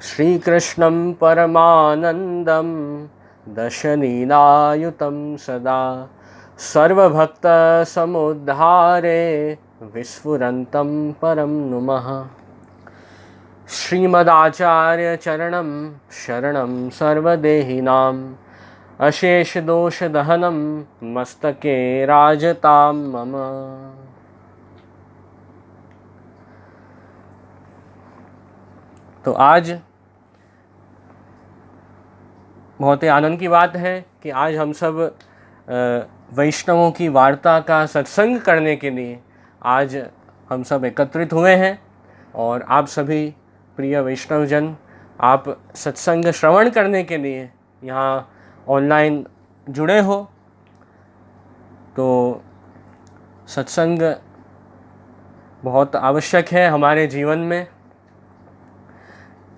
श्रीकृष्णं परमानन्दं दशनीनायुतं सदा सर्वभक्तसमुद्धारे विस्फुरन्तं परं नुमः। श्रीमदाचार्यचरणं शरणं सर्वदेहिनां अशेषदोषदहनं मस्तके राजतां मम। तो आज बहुत ही आनंद की बात है कि आज हम सब वैष्णवों की वार्ता का सत्संग करने के लिए आज हम सब एकत्रित हुए हैं और आप सभी प्रिय वैष्णवजन आप सत्संग श्रवण करने के लिए यहाँ ऑनलाइन जुड़े हो। तो सत्संग बहुत आवश्यक है हमारे जीवन में।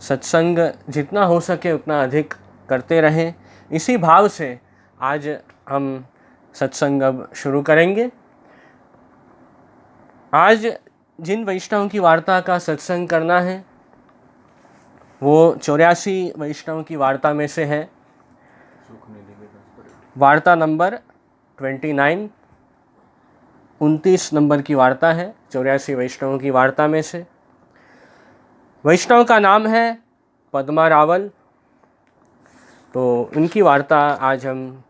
सत्संग जितना हो सके उतना अधिक करते रहें, इसी भाव से आज हम सत्संग अब शुरू करेंगे। आज जिन वैष्णवों की वार्ता का सत्संग करना है वो 84 वैष्णव की वार्ता में से है। वार्ता नंबर 29, 29 नंबर की वार्ता है 84 वैष्णवों की वार्ता में से। वैष्णव का नाम है पद्मा रावल। तो उनकी वार्ता आज हम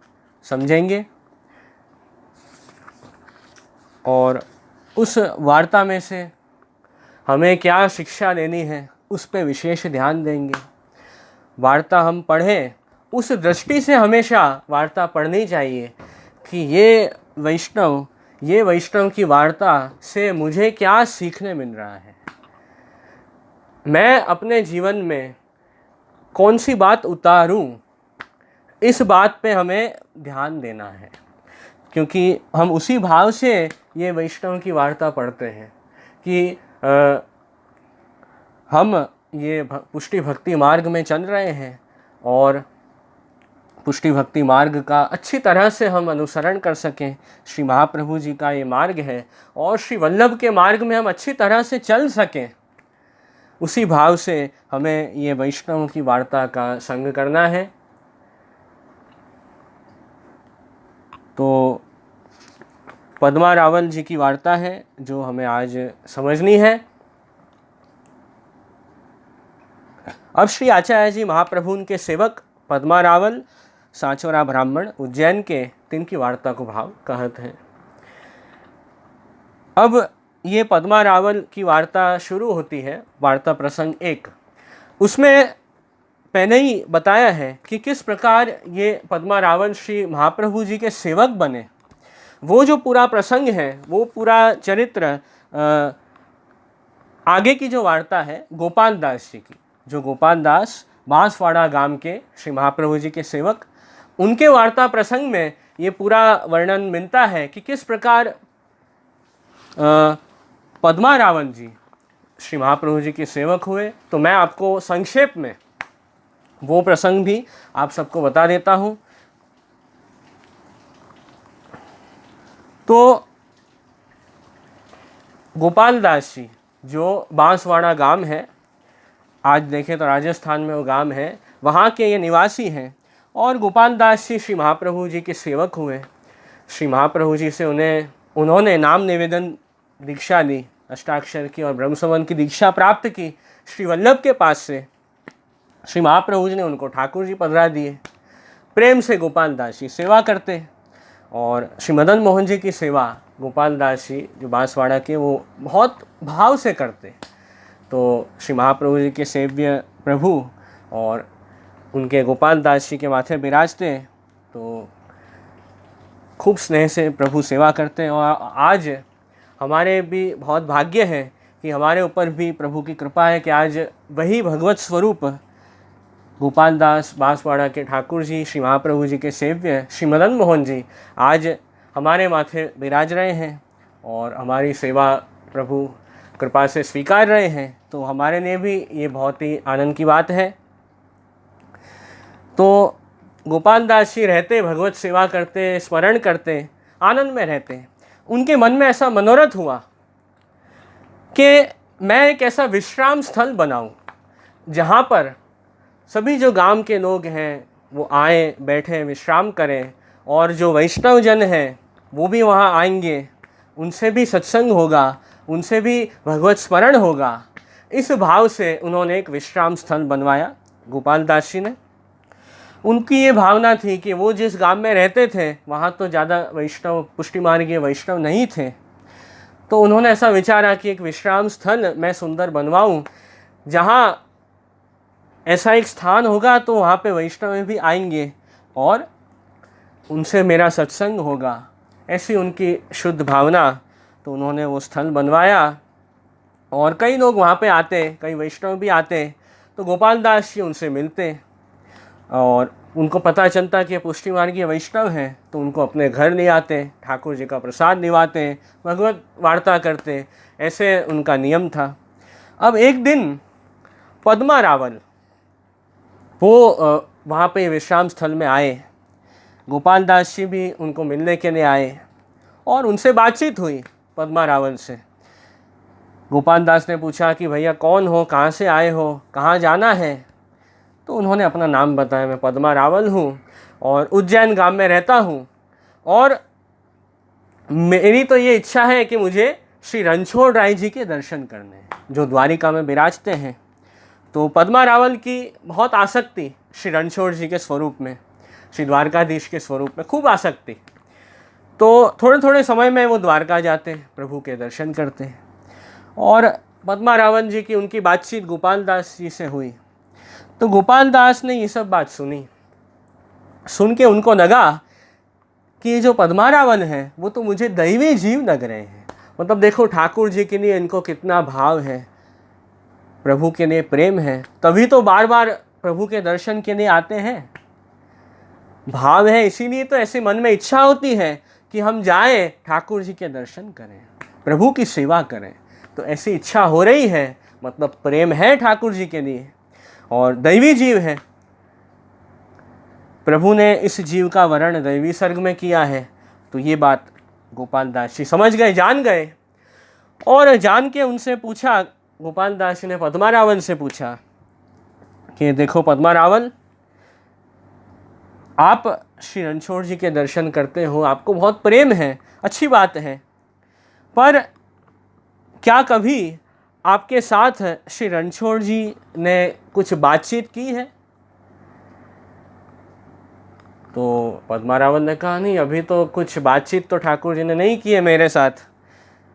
समझेंगे और उस वार्ता में से हमें क्या शिक्षा लेनी है उस पर विशेष ध्यान देंगे। वार्ता हम पढ़ें उस दृष्टि से हमेशा वार्ता पढ़नी चाहिए कि ये वैष्णव की वार्ता से मुझे क्या सीखने मिल रहा है, मैं अपने जीवन में कौन सी बात उतारूं, इस बात पे हमें ध्यान देना है। क्योंकि हम उसी भाव से ये वैष्णव की वार्ता पढ़ते हैं कि हम ये पुष्टि भक्ति मार्ग में चल रहे हैं और पुष्टि भक्ति मार्ग का अच्छी तरह से हम अनुसरण कर सकें। श्री महाप्रभु जी का ये मार्ग है और श्री वल्लभ के मार्ग में हम अच्छी तरह से चल सकें, उसी भाव से हमें ये वैष्णव की वार्ता का संग करना है। तो पद्मा रावल जी की वार्ता है जो हमें आज समझनी है। अब श्री आचार्य जी महाप्रभु उनके सेवक पद्मा रावल सांचौरा ब्राह्मण उज्जैन के तिनकी वार्ता को भाव कहत हैं। अब ये पद्मा रावल की वार्ता शुरू होती है। वार्ता प्रसंग 1 उसमें पहले ही बताया है कि किस प्रकार ये पद्मा रावल श्री महाप्रभु जी के सेवक बने। वो जो पूरा प्रसंग है, वो पूरा चरित्र आगे की जो वार्ता है गोपाल दास जी की, जो गोपाल दास बांसवाड़ा गांव के श्री महाप्रभु जी के सेवक, उनके वार्ता प्रसंग में ये पूरा वर्णन मिलता है कि किस प्रकार पद्मा रावल जी श्री महाप्रभु जी के सेवक हुए। तो मैं आपको संक्षेप में वो प्रसंग भी आप सबको बता देता हूँ। तो गोपाल दास जी जो बांसवाड़ा गांव है, आज देखें तो राजस्थान में वो गांव है, वहाँ के ये निवासी हैं और गोपाल दास जी श्री महाप्रभु जी के सेवक हुए। श्री महाप्रभु जी से उन्होंने नाम निवेदन दीक्षा ली, अष्टाक्षर की और ब्रह्मसंबंध की दीक्षा प्राप्त की श्री वल्लभ के पास से। श्री महाप्रभु जी ने उनको ठाकुर जी पधरा दिए। प्रेम से गोपाल दास जी सेवा करते और श्री मदन मोहन जी की सेवा गोपाल दास जी जो बांसवाड़ा के वो बहुत भाव से करते। तो श्री महाप्रभु जी के सेव्य प्रभु और उनके गोपाल दास जी के माथे विराजते, तो खूब स्नेह से प्रभु सेवा करते हैं। और आज हमारे भी बहुत भाग्य है कि हमारे ऊपर भी प्रभु की कृपा है कि आज वही भगवत स्वरूप गोपाल दास बांसवाड़ा के ठाकुर जी श्री महाप्रभु जी के सेव्य श्री मदन मोहन जी आज हमारे माथे विराज रहे हैं और हमारी सेवा प्रभु कृपा से स्वीकार रहे हैं। तो हमारे लिए भी ये बहुत ही आनंद की बात है। तो गोपाल दास जी रहते, भगवत सेवा करते, स्मरण करते, आनंद में रहते। उनके मन में ऐसा मनोरथ हुआ कि मैं एक ऐसा विश्राम स्थल बनाऊं जहाँ पर सभी जो गांव के लोग हैं वो आए बैठे विश्राम करें, और जो वैष्णव जन हैं वो भी वहाँ आएंगे, उनसे भी सत्संग होगा, उनसे भी भगवत स्मरण होगा। इस भाव से उन्होंने एक विश्राम स्थल बनवाया गोपाल दास जी ने। उनकी ये भावना थी कि वो जिस गांव में रहते थे वहाँ तो ज़्यादा वैष्णव पुष्टि मार्गीय वैष्णव नहीं थे, तो उन्होंने ऐसा विचारा कि एक विश्राम स्थल मैं सुंदर बनवाऊँ, जहाँ ऐसा एक स्थान होगा तो वहाँ पे वैष्णव भी आएंगे और उनसे मेरा सत्संग होगा। ऐसी उनकी शुद्ध भावना, तो उन्होंने वो स्थल बनवाया और कई लोग वहाँ पे आते, कई वैष्णव भी आते, तो गोपाल दास जी उनसे मिलते और उनको पता चलता कि पुष्टि मार्गीय वैष्णव हैं, तो उनको अपने घर ले आते, ठाकुर जी का प्रसाद निभाते, भगवत वार्ता करते। ऐसे उनका नियम था। अब एक दिन पद्मा रावल वो वहाँ पे विश्राम स्थल में आए। गोपाल दास जी भी उनको मिलने के लिए आए और उनसे बातचीत हुई पद्मा रावल से। गोपाल दास ने पूछा कि भैया कौन हो, कहाँ से आए हो, कहाँ जाना है? तो उन्होंने अपना नाम बताया, मैं पद्मा रावल हूँ और उज्जैन गांव में रहता हूँ, और मेरी तो ये इच्छा है कि मुझे श्री रणछोड़ राय जी के दर्शन करने हैं, जो द्वारिका में विराजते हैं। तो पद्मा रावल की बहुत आसक्ति श्री रणछोड़ जी के स्वरूप में, श्री द्वारकाधीश के स्वरूप में खूब आसक्ति। तो थोड़े थोड़े समय में वो द्वारका जाते, प्रभु के दर्शन करते। और पद्मा रावल जी की उनकी बातचीत गोपाल दास जी से हुई, तो गोपाल दास ने ये सब बात सुनी। सुन के उनको लगा कि ये जो पद्मा रावल हैं वो तो मुझे दैवी जीव लग रहे हैं। मतलब देखो ठाकुर जी के लिए इनको कितना भाव है, प्रभु के लिए प्रेम है, तभी तो बार बार प्रभु के दर्शन के लिए आते हैं। भाव है, इसीलिए तो ऐसे मन में इच्छा होती है कि हम जाएं, ठाकुर जी के दर्शन करें, प्रभु की सेवा करें। तो ऐसी इच्छा हो रही है, मतलब प्रेम है ठाकुर जी के लिए और दैवी जीव है। प्रभु ने इस जीव का वर्ण दैवी सर्ग में किया है। तो ये बात गोपाल दास जी समझ गए, जान गए, और जान के उनसे पूछा, गोपाल दास जी ने पद्मा रावल से पूछा कि देखो पद्मा रावल, आप श्री रणछोड़ जी के दर्शन करते हो, आपको बहुत प्रेम है, अच्छी बात है, पर क्या कभी आपके साथ श्री रणछोड़ जी ने कुछ बातचीत की है? तो पद्मा रावल ने कहा, नहीं, अभी तो कुछ बातचीत तो ठाकुर जी ने नहीं की है मेरे साथ,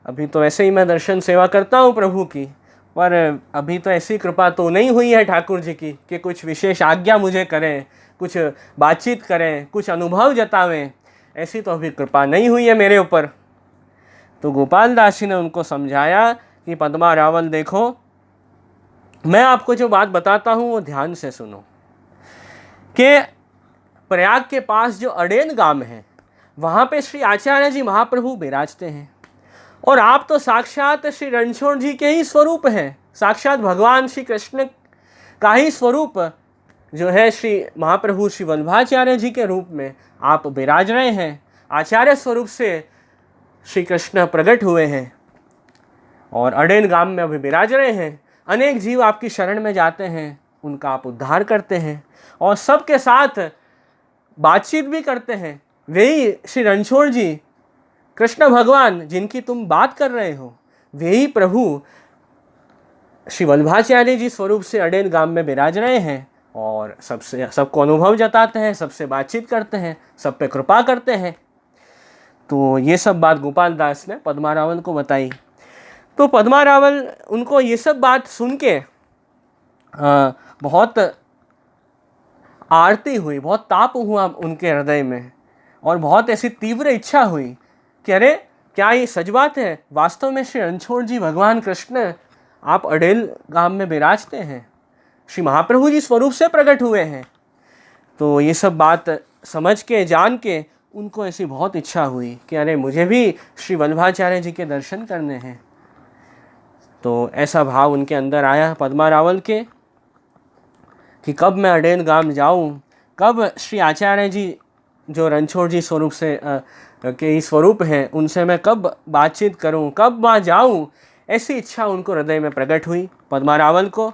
अभी तो ऐसे ही मैं दर्शन सेवा करता हूँ प्रभु की, पर अभी तो ऐसी कृपा तो नहीं हुई है ठाकुर जी की कि कुछ विशेष आज्ञा मुझे करें, कुछ बातचीत करें, कुछ अनुभव जतावें, ऐसी तो अभी कृपा नहीं हुई है मेरे ऊपर। तो गोपाल दास जी ने उनको समझाया कि पद्मा रावल देखो, मैं आपको जो बात बताता हूँ वो ध्यान से सुनो, कि प्रयाग के पास जो अडेन गांव है वहाँ पे श्री आचार्य जी महाप्रभु विराजते हैं, और आप तो साक्षात श्री रणछोड़ जी के ही स्वरूप हैं, साक्षात भगवान श्री कृष्ण का ही स्वरूप जो है श्री महाप्रभु श्री वल्लभाचार्य जी के रूप में आप विराज रहे हैं। आचार्य स्वरूप से श्री कृष्ण प्रकट हुए हैं और अडेन गांव में अभी विराज रहे हैं। अनेक जीव आपकी शरण में जाते हैं, उनका आप उद्धार करते हैं और सबके साथ बातचीत भी करते हैं। वही श्री रणछोड़ जी, कृष्ण भगवान जिनकी तुम बात कर रहे हो, वही प्रभु श्री वल्लभाचार्य जी स्वरूप से अडेन गांव में विराज रहे हैं और सबको अनुभव जताते हैं, सबसे बातचीत करते हैं, सब पे कृपा करते हैं। तो ये सब बात गोपाल दास ने पद्मा रावल को बताई। तो पद्मा रावल उनको ये सब बात सुन के बहुत आरती हुई, बहुत ताप हुआ उनके हृदय में, और बहुत ऐसी तीव्र इच्छा हुई कि अरे क्या ये सच बात है, वास्तव में श्री रणछोड़ जी भगवान कृष्ण आप अडेल गांव में विराजते हैं, श्री महाप्रभु जी स्वरूप से प्रकट हुए हैं। तो ये सब बात समझ के जान के उनको ऐसी बहुत इच्छा हुई कि अरे मुझे भी श्री वल्लभाचार्य जी के दर्शन करने हैं। तो ऐसा भाव उनके अंदर आया पद्मा रावल के कि कब मैं अडेन गांव जाऊं, कब श्री आचार्य जी जो रणछोड़ जी स्वरूप से के स्वरूप हैं उनसे मैं कब बातचीत करूं, कब वहाँ जाऊं। ऐसी इच्छा उनको हृदय में प्रकट हुई पद्मा रावल को।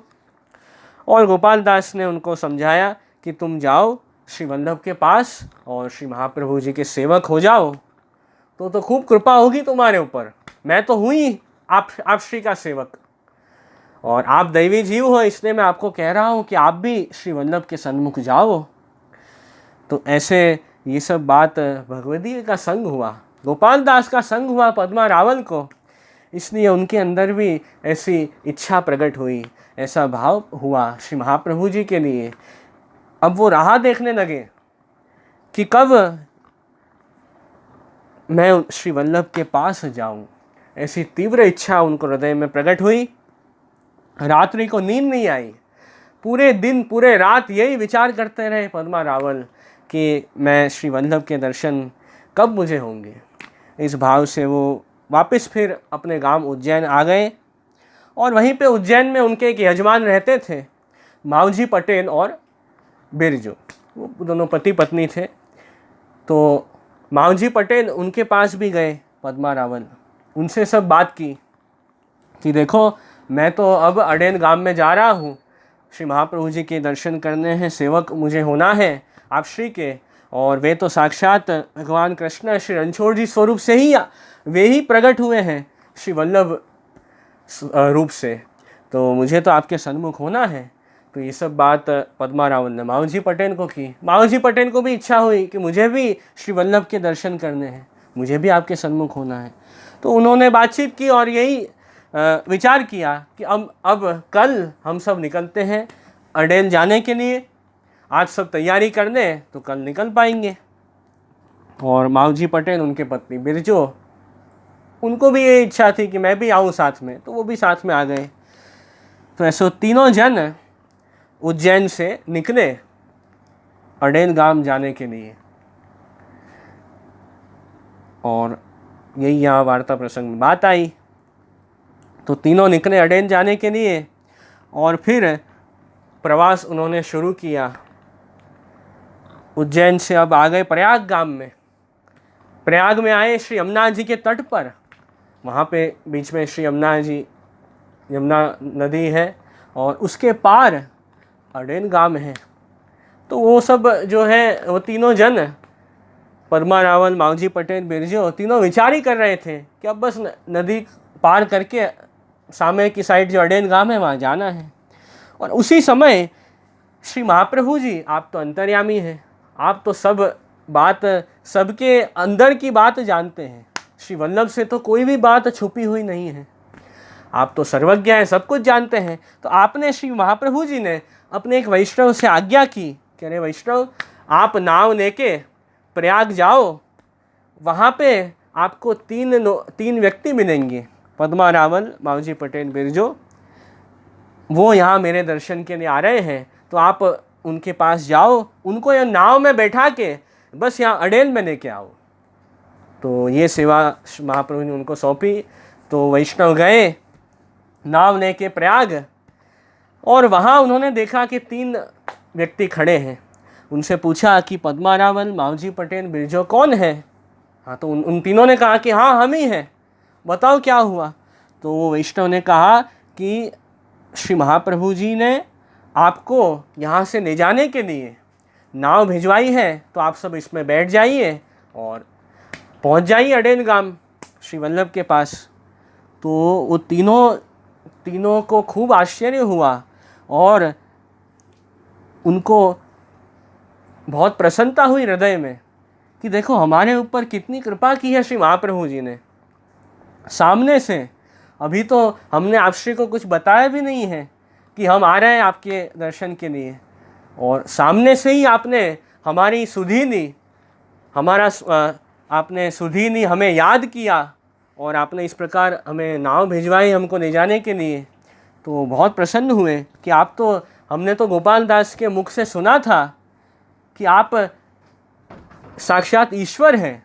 और गोपाल दास ने उनको समझाया कि तुम जाओ श्री वल्लभ के पास और श्री महाप्रभु जी के सेवक हो जाओ, तो खूब कृपा होगी तुम्हारे ऊपर। मैं तो हूँ ही आप श्री का सेवक, और आप दैवी जीव हो, इसलिए मैं आपको कह रहा हूँ कि आप भी श्री वल्लभ के सन्मुख जाओ। तो ऐसे ये सब बात भगवती का संग हुआ, गोपाल दास का संग हुआ पद्मा रावल को, इसलिए उनके अंदर भी ऐसी इच्छा प्रकट हुई, ऐसा भाव हुआ श्री महाप्रभु जी के लिए। अब वो राह देखने लगे कि कब मैं श्री वल्लभ के पास जाऊं। ऐसी तीव्र इच्छा उनको हृदय में प्रकट हुई। रात्रि को नींद नहीं आई, पूरे दिन पूरे रात यही विचार करते रहे पद्मा रावल कि मैं श्री वल्लभ के दर्शन कब मुझे होंगे। इस भाव से वो वापस फिर अपने गांव उज्जैन आ गए, और वहीं पे उज्जैन में उनके एक यजमान रहते थे, मावजी पटेल और बिरजू, वो दोनों पति पत्नी थे। तो मावजी पटेल उनके पास भी गए पद्मा रावल, उनसे सब बात की कि देखो मैं तो अब अडेन गांव में जा रहा हूँ, श्री महाप्रभु जी के दर्शन करने हैं, सेवक मुझे होना है आप श्री के, और वे तो साक्षात भगवान कृष्ण श्री रणछोड़ जी स्वरूप से ही वे ही प्रकट हुए हैं श्री वल्लभ रूप से, तो मुझे तो आपके सन्मुख होना है। तो ये सब बात पद्मा रावल ने मावजी पटेल को की। मावजी पटेल को भी इच्छा हुई कि मुझे भी श्री वल्लभ के दर्शन करने हैं, मुझे भी आपके सन्मुख होना है। तो उन्होंने बातचीत की और यही विचार किया कि अब कल हम सब निकलते हैं अडेन जाने के लिए, आज सब तैयारी कर लें तो कल निकल पाएंगे। और मावजी पटेल उनके पत्नी बिरजो, उनको भी ये इच्छा थी कि मैं भी आऊँ साथ में, तो वो भी साथ में आ गए। तो ऐसे तीनों जन उज्जैन से निकले अडेन गांव जाने के लिए। और यही यहाँ वार्ता प्रसंग में बात आई। तो तीनों निकले अडेन जाने के लिए, और फिर प्रवास उन्होंने शुरू किया। उज्जैन से अब आ गए प्रयाग गांव में। प्रयाग में आए श्री यमुना जी के तट पर, वहाँ पे बीच में श्री यमुना जी, यमुना नदी है, और उसके पार अडेन गांव है। तो वो सब जो है, वो तीनों जन पद्मा रावल, मावजी पटेल, बिरजो, तीनों विचार ही कर रहे थे कि अब बस नदी पार करके सामने की साइड जो अडेन गांव है वहाँ जाना है। और उसी समय श्री महाप्रभु जी, आप तो अंतर्यामी हैं, आप तो सब बात, सबके अंदर की बात जानते हैं, श्री वल्लभ से तो कोई भी बात छुपी हुई नहीं है, आप तो सर्वज्ञ हैं, सब कुछ जानते हैं। तो आपने, श्री महाप्रभु जी ने अपने एक वैष्णव से आज्ञा की कि अरे वैष्णव, आप नाव लेके प्रयाग जाओ, वहाँ पे आपको तीन व्यक्ति मिलेंगे, पद्मा रावल, मावजी पटेल, बिरजो, वो यहाँ मेरे दर्शन के लिए आ रहे हैं, तो आप उनके पास जाओ, उनको यह नाव में बैठा के बस यहाँ अडेन में लेके आओ। तो ये सेवा महाप्रभु ने उनको सौंपी। तो वैष्णव गए नाव लेके प्रयाग, और वहाँ उन्होंने देखा कि 3 व्यक्ति खड़े हैं। उनसे पूछा कि पद्मा रावल, मावजी पटेल, बिरजो कौन है? हाँ, तो उन तीनों ने कहा कि हाँ हम ही हैं, बताओ क्या हुआ। तो वो वैष्णव ने कहा कि श्री महाप्रभु जी ने आपको यहाँ से ले जाने के लिए नाव भिजवाई है, तो आप सब इसमें बैठ जाइए और पहुँच जाइए अडेन गांव श्री वल्लभ के पास। तो वो तीनों को खूब आश्चर्य हुआ, और उनको बहुत प्रसन्नता हुई हृदय में कि देखो हमारे ऊपर कितनी कृपा की है श्री महाप्रभु जी ने। सामने से, अभी तो हमने आपश्री को कुछ बताया भी नहीं है कि हम आ रहे हैं आपके दर्शन के लिए, और सामने से ही आपने हमारी सुधि ली, आपने सुधि ली, हमें याद किया, और आपने इस प्रकार हमें नाव भिजवाई हमको ले जाने के लिए। तो बहुत प्रसन्न हुए कि आप तो, हमने तो गोपाल दास के मुख से सुना था कि आप साक्षात ईश्वर हैं,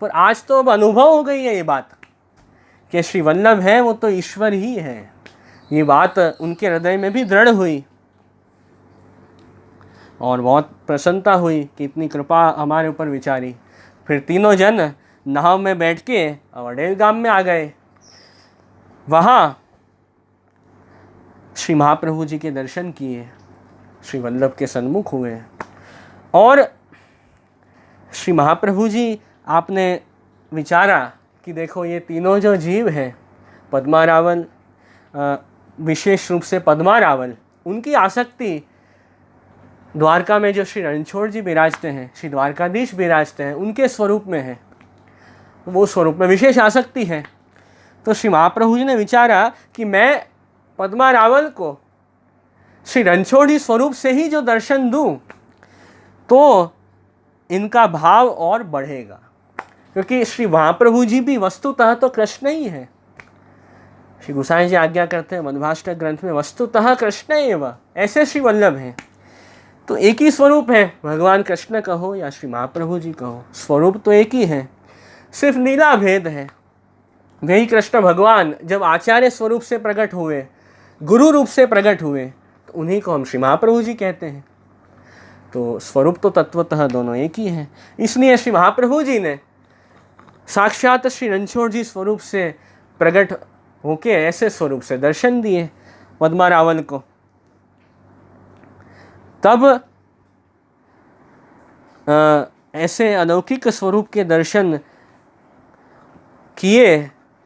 पर आज तो अब अनुभव हो गई है ये बात कि श्री वल्लभ है वो तो ईश्वर ही है। ये बात उनके हृदय में भी दृढ़ हुई, और बहुत प्रसन्नता हुई कि इतनी कृपा हमारे ऊपर विचारी। फिर तीनों जन नाव में बैठ के अडेन गांव में आ गए। वहाँ श्री महाप्रभु जी के दर्शन किए, श्री वल्लभ के सन्मुख हुए। और श्री महाप्रभु जी आपने विचारा कि देखो ये तीनों जो जीव हैं, पद्मा रावल, विशेष रूप से पद्मा रावल, उनकी आसक्ति द्वारका में जो श्री रणछोड़ जी विराजते हैं, श्री द्वारकाधीश विराजते हैं, उनके स्वरूप में है, वो स्वरूप में विशेष आसक्ति है। तो श्री महाप्रभु जी ने विचारा कि मैं पद्मा रावल को श्री रणछोड़ जी स्वरूप से ही जो दर्शन दूं तो इनका भाव और बढ़ेगा, क्योंकि श्री महाप्रभु जी भी वस्तुतः तो कृष्ण ही है। श्री गोसाई जी आज्ञा करते हैं मध्वाष्टक ग्रंथ में, वस्तुतः कृष्ण एव, ऐसे श्री वल्लभ हैं। तो एक ही स्वरूप है, भगवान कृष्ण कहो या श्री महाप्रभु जी कहो, स्वरूप तो एक ही है, सिर्फ लीला भेद है। वही कृष्ण भगवान जब आचार्य स्वरूप से प्रकट हुए, गुरु रूप से प्रकट हुए, तो उन्हीं को हम श्री महाप्रभु जी कहते हैं। तो स्वरूप तो तत्वतः दोनों एक ही है। इसलिए श्री महाप्रभु जी ने साक्षात श्री रणछोड़ जी स्वरूप से प्रकट होके ऐसे स्वरूप से दर्शन दिए पद्मा रावल को। तब ऐसे अलौकिक स्वरूप के दर्शन किए,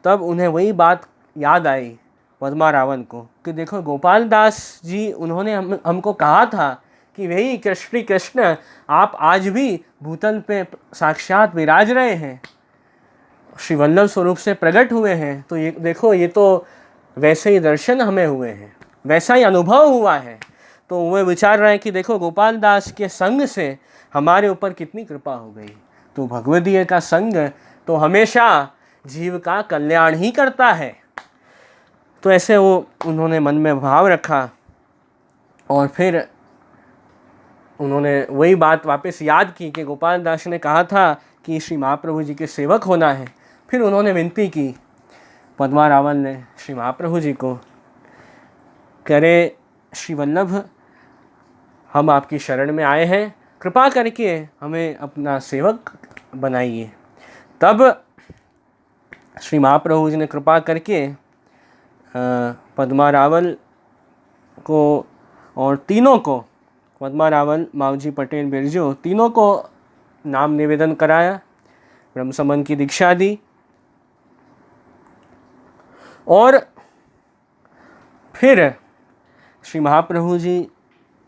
तब उन्हें वही बात याद आई पद्मा रावल को कि देखो गोपाल दास जी, उन्होंने हमको कहा था कि वही श्री कृष्ण आप आज भी भूतल पे साक्षात विराज रहे हैं, श्री वल्लभ स्वरूप से प्रकट हुए हैं। तो ये देखो, ये तो वैसे ही दर्शन हमें हुए हैं, वैसा ही अनुभव हुआ है। तो वे विचार रहे हैं कि देखो गोपाल दास के संग से हमारे ऊपर कितनी कृपा हो गई। तो भगवदीय का संग तो हमेशा जीव का कल्याण ही करता है। तो ऐसे वो उन्होंने मन में भाव रखा और फिर उन्होंने वही बात वापस याद की कि गोपाल दास ने कहा था कि श्री महाप्रभु जी के सेवक होना है। फिर उन्होंने विनती की पद्मा रावल ने श्री महाप्रभु जी को, करे श्री वल्लभ हम आपकी शरण में आए हैं, कृपा करके हमें अपना सेवक बनाइए। तब श्री महाप्रभु जी ने कृपा करके पद्मा रावल को और तीनों को, पद्मा रावल, मावजी पटेल, बिरजू, तीनों को नाम निवेदन कराया, ब्रह्म संबंध की दीक्षा दी। और फिर श्री महाप्रभु जी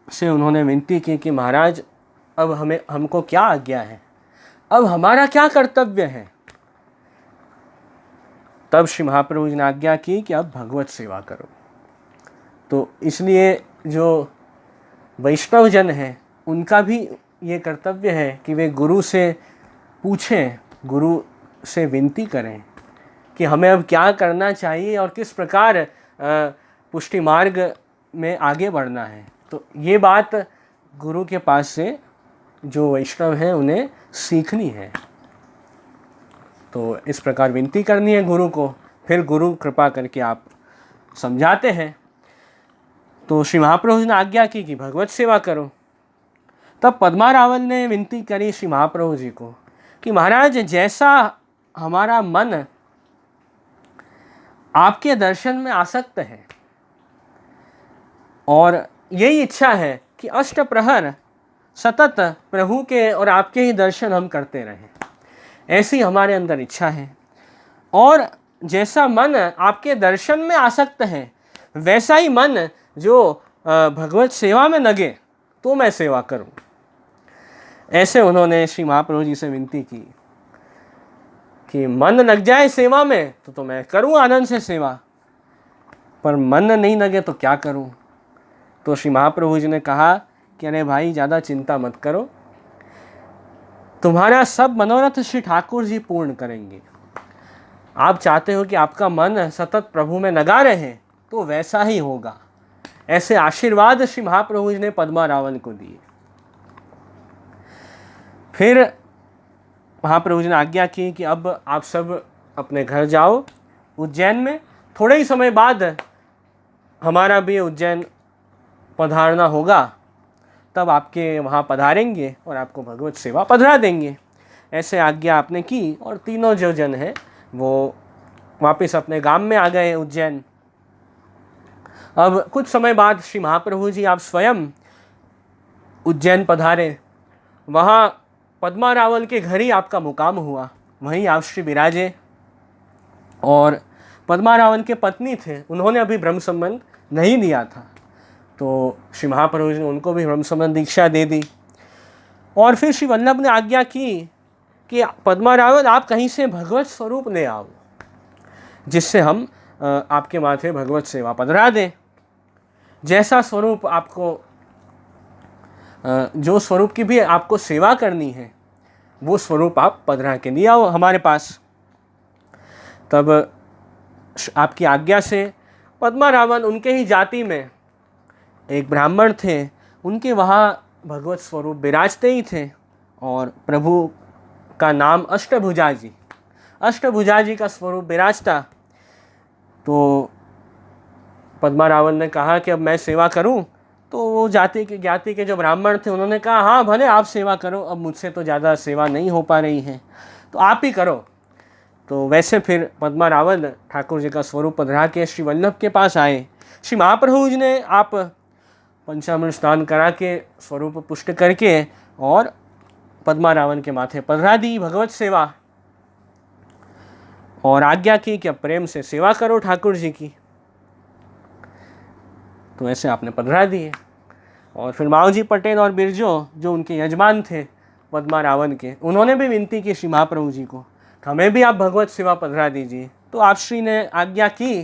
से उन्होंने विनती की कि महाराज अब हमको क्या आज्ञा है, अब हमारा क्या कर्तव्य है। तब श्री महाप्रभु जी ने आज्ञा की कि अब भगवत सेवा करो। तो इसलिए जो वैष्णव जन हैं उनका भी ये कर्तव्य है कि वे गुरु से पूछें, गुरु से विनती करें कि हमें अब क्या करना चाहिए और किस प्रकार पुष्टि मार्ग में आगे बढ़ना है। तो ये बात गुरु के पास से जो वैष्णव हैं उन्हें सीखनी है। तो इस प्रकार विनती करनी है गुरु को, फिर गुरु कृपा करके आप समझाते हैं। तो श्री महाप्रभु जी ने आज्ञा की कि भगवत सेवा करो। तब पद्मा रावल ने विनती करी श्री महाप्रभु जी को कि महाराज जैसा हमारा मन आपके दर्शन में आसक्त है और यही इच्छा है कि अष्ट प्रहर सतत प्रभु के और आपके ही दर्शन हम करते रहें, ऐसी हमारे अंदर इच्छा है। और जैसा मन आपके दर्शन में आसक्त है वैसा ही मन जो भगवत सेवा में लगे तो मैं सेवा करूं। ऐसे उन्होंने श्री महाप्रभु जी से विनती की कि मन लग जाए सेवा में तो मैं करूं आनंद से सेवा, पर मन नहीं लगे तो क्या करूं। तो श्री महाप्रभु जी ने कहा कि अरे भाई ज़्यादा चिंता मत करो, तुम्हारा सब मनोरथ श्री ठाकुर जी पूर्ण करेंगे। आप चाहते हो कि आपका मन सतत प्रभु में लगा रहे तो वैसा ही होगा। ऐसे आशीर्वाद श्री महाप्रभु जी ने पद्मा रावल को दिए। फिर महाप्रभु जी ने आज्ञा की कि अब आप सब अपने घर जाओ उज्जैन में। थोड़े ही समय बाद हमारा भी उज्जैन पधारना होगा, तब आपके वहाँ पधारेंगे और आपको भगवत सेवा पधरा देंगे। ऐसे आज्ञा आपने की और तीनों जो जन हैं वो वापस अपने गांव में आ गए उज्जैन। अब कुछ समय बाद श्री महाप्रभु जी आप स्वयं उज्जैन पधारे, वहाँ पद्मा रावल के घर ही आपका मुकाम हुआ, वहीं आप श्री विराजे। और पद्मा रावल के पत्नी थे, उन्होंने अभी ब्रह्म संबंध नहीं लिया था, तो श्री महाप्रभु जी ने उनको भी ब्रह्म संबंध दीक्षा दे दी। और फिर श्री वल्लभ ने आज्ञा की कि पद्मा रावल आप कहीं से भगवत स्वरूप ले आओ, जिससे हम आपके माथे भगवत सेवा पधरा दें। जैसा स्वरूप आपको, जो स्वरूप की भी आपको सेवा करनी है, वो स्वरूप आप पधरा के लिए आओ हमारे पास। तब आपकी आज्ञा से पद्मा रावल, उनके ही जाति में एक ब्राह्मण थे, उनके वहाँ भगवत स्वरूप विराजते ही थे। और प्रभु का नाम अष्टभुजा जी, अष्टभुजा जी का स्वरूप विराजता। तो पद्मा रावल ने कहा कि अब मैं सेवा करूं, तो वो ज्ञाति के जो ब्राह्मण थे उन्होंने कहा हाँ भले आप सेवा करो, अब मुझसे तो ज़्यादा सेवा नहीं हो पा रही है, तो आप ही करो। तो वैसे फिर पद्मा रावल ठाकुर जी का स्वरूप पधरा के श्री वल्लभ के पास आए। श्री महाप्रभु जी ने आप पंचामृत स्नान करा के स्वरूप पुष्ट करके और पद्मा रावल के माथे पधरा दी भगवत सेवा, और आज्ञा की कि अब प्रेम से सेवा करो ठाकुर जी की। तो ऐसे आपने पधरा दिए। और फिर माऊजी पटेल और बिरजो, जो उनके यजमान थे पद्मा रावल के, उन्होंने भी विनती की श्री महाप्रभु जी को, हमें भी आप भगवत सेवा पधरा दीजिए। तो आप श्री ने आज्ञा की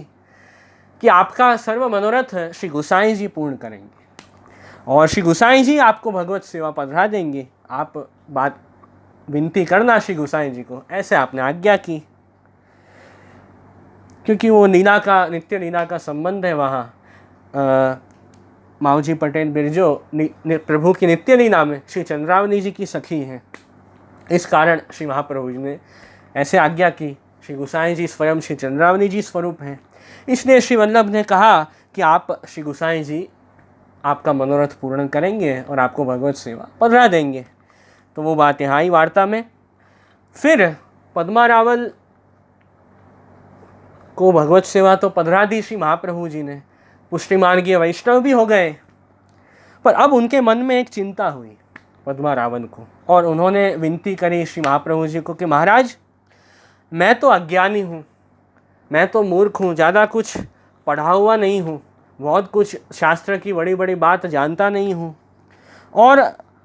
कि आपका सर्व मनोरथ श्री गोसाई जी पूर्ण करेंगे, और श्री गोसाई जी आपको भगवत सेवा पधरा देंगे, आप बात विनती करना श्री गोसाई जी को। ऐसे आपने आज्ञा की, क्योंकि वो लीला का, नित्य लीला का संबंध है वहाँ। माऊजी पटेल बिरजो प्रभु की नित्य लीला में श्री चंद्रावली जी की सखी हैं, इस कारण श्री महाप्रभु जी ने ऐसे आज्ञा की। श्री गोसाई जी स्वयं श्री चंद्रावली जी स्वरूप हैं, इसलिए श्री वल्लभ ने कहा कि आप श्री गोसाई जी आपका मनोरथ पूर्ण करेंगे और आपको भगवत सेवा पधरा देंगे। तो वो बात यहाँ ही वार्ता में। फिर पद्मा रावल को भगवत सेवा तो पधरा दी श्री महाप्रभु जी ने, पुष्टि मार्गीय वैष्णव भी हो गए, पर अब उनके मन में एक चिंता हुई पद्मा रावल को, और उन्होंने विनती करी श्री महाप्रभु जी को कि महाराज, मैं तो अज्ञानी हूँ, मैं तो मूर्ख हूँ, ज़्यादा कुछ पढ़ा हुआ नहीं हूँ, बहुत कुछ शास्त्र की बड़ी बड़ी बात जानता नहीं हूँ, और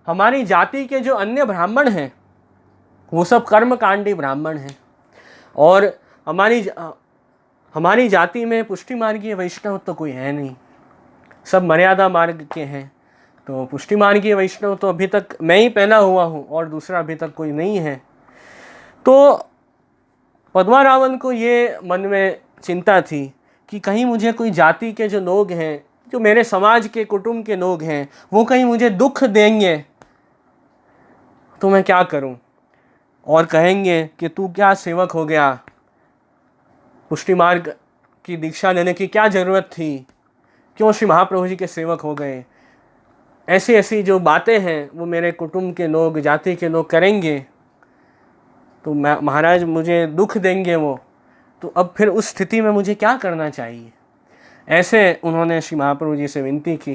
हमारी जाति के जो अन्य ब्राह्मण हैं वो सब कर्मकांडी ब्राह्मण हैं, और हमारी जाति में पुष्टि मार्गीय वैष्णव तो कोई है नहीं, सब मर्यादा मार्ग के हैं। तो पुष्टि मार्गीय वैष्णव तो अभी तक मैं ही पहला हुआ हूँ और दूसरा अभी तक कोई नहीं है। तो पद्मा रावल को ये मन में चिंता थी कि कहीं मुझे कोई जाति के जो लोग हैं, जो मेरे समाज के कुटुंब के लोग हैं, वो कहीं मुझे दुख देंगे तो मैं क्या करूं, और कहेंगे कि तू क्या सेवक हो गया, पुष्टि मार्ग की दीक्षा लेने की क्या ज़रूरत थी, क्यों श्री महाप्रभु जी के सेवक हो गए। ऐसी ऐसी जो बातें हैं वो मेरे कुटुंब के लोग, जाति के लोग करेंगे तो मैं, महाराज मुझे दुख देंगे वो, तो अब फिर उस स्थिति में मुझे क्या करना चाहिए। ऐसे उन्होंने श्री महाप्रभु जी से विनती की,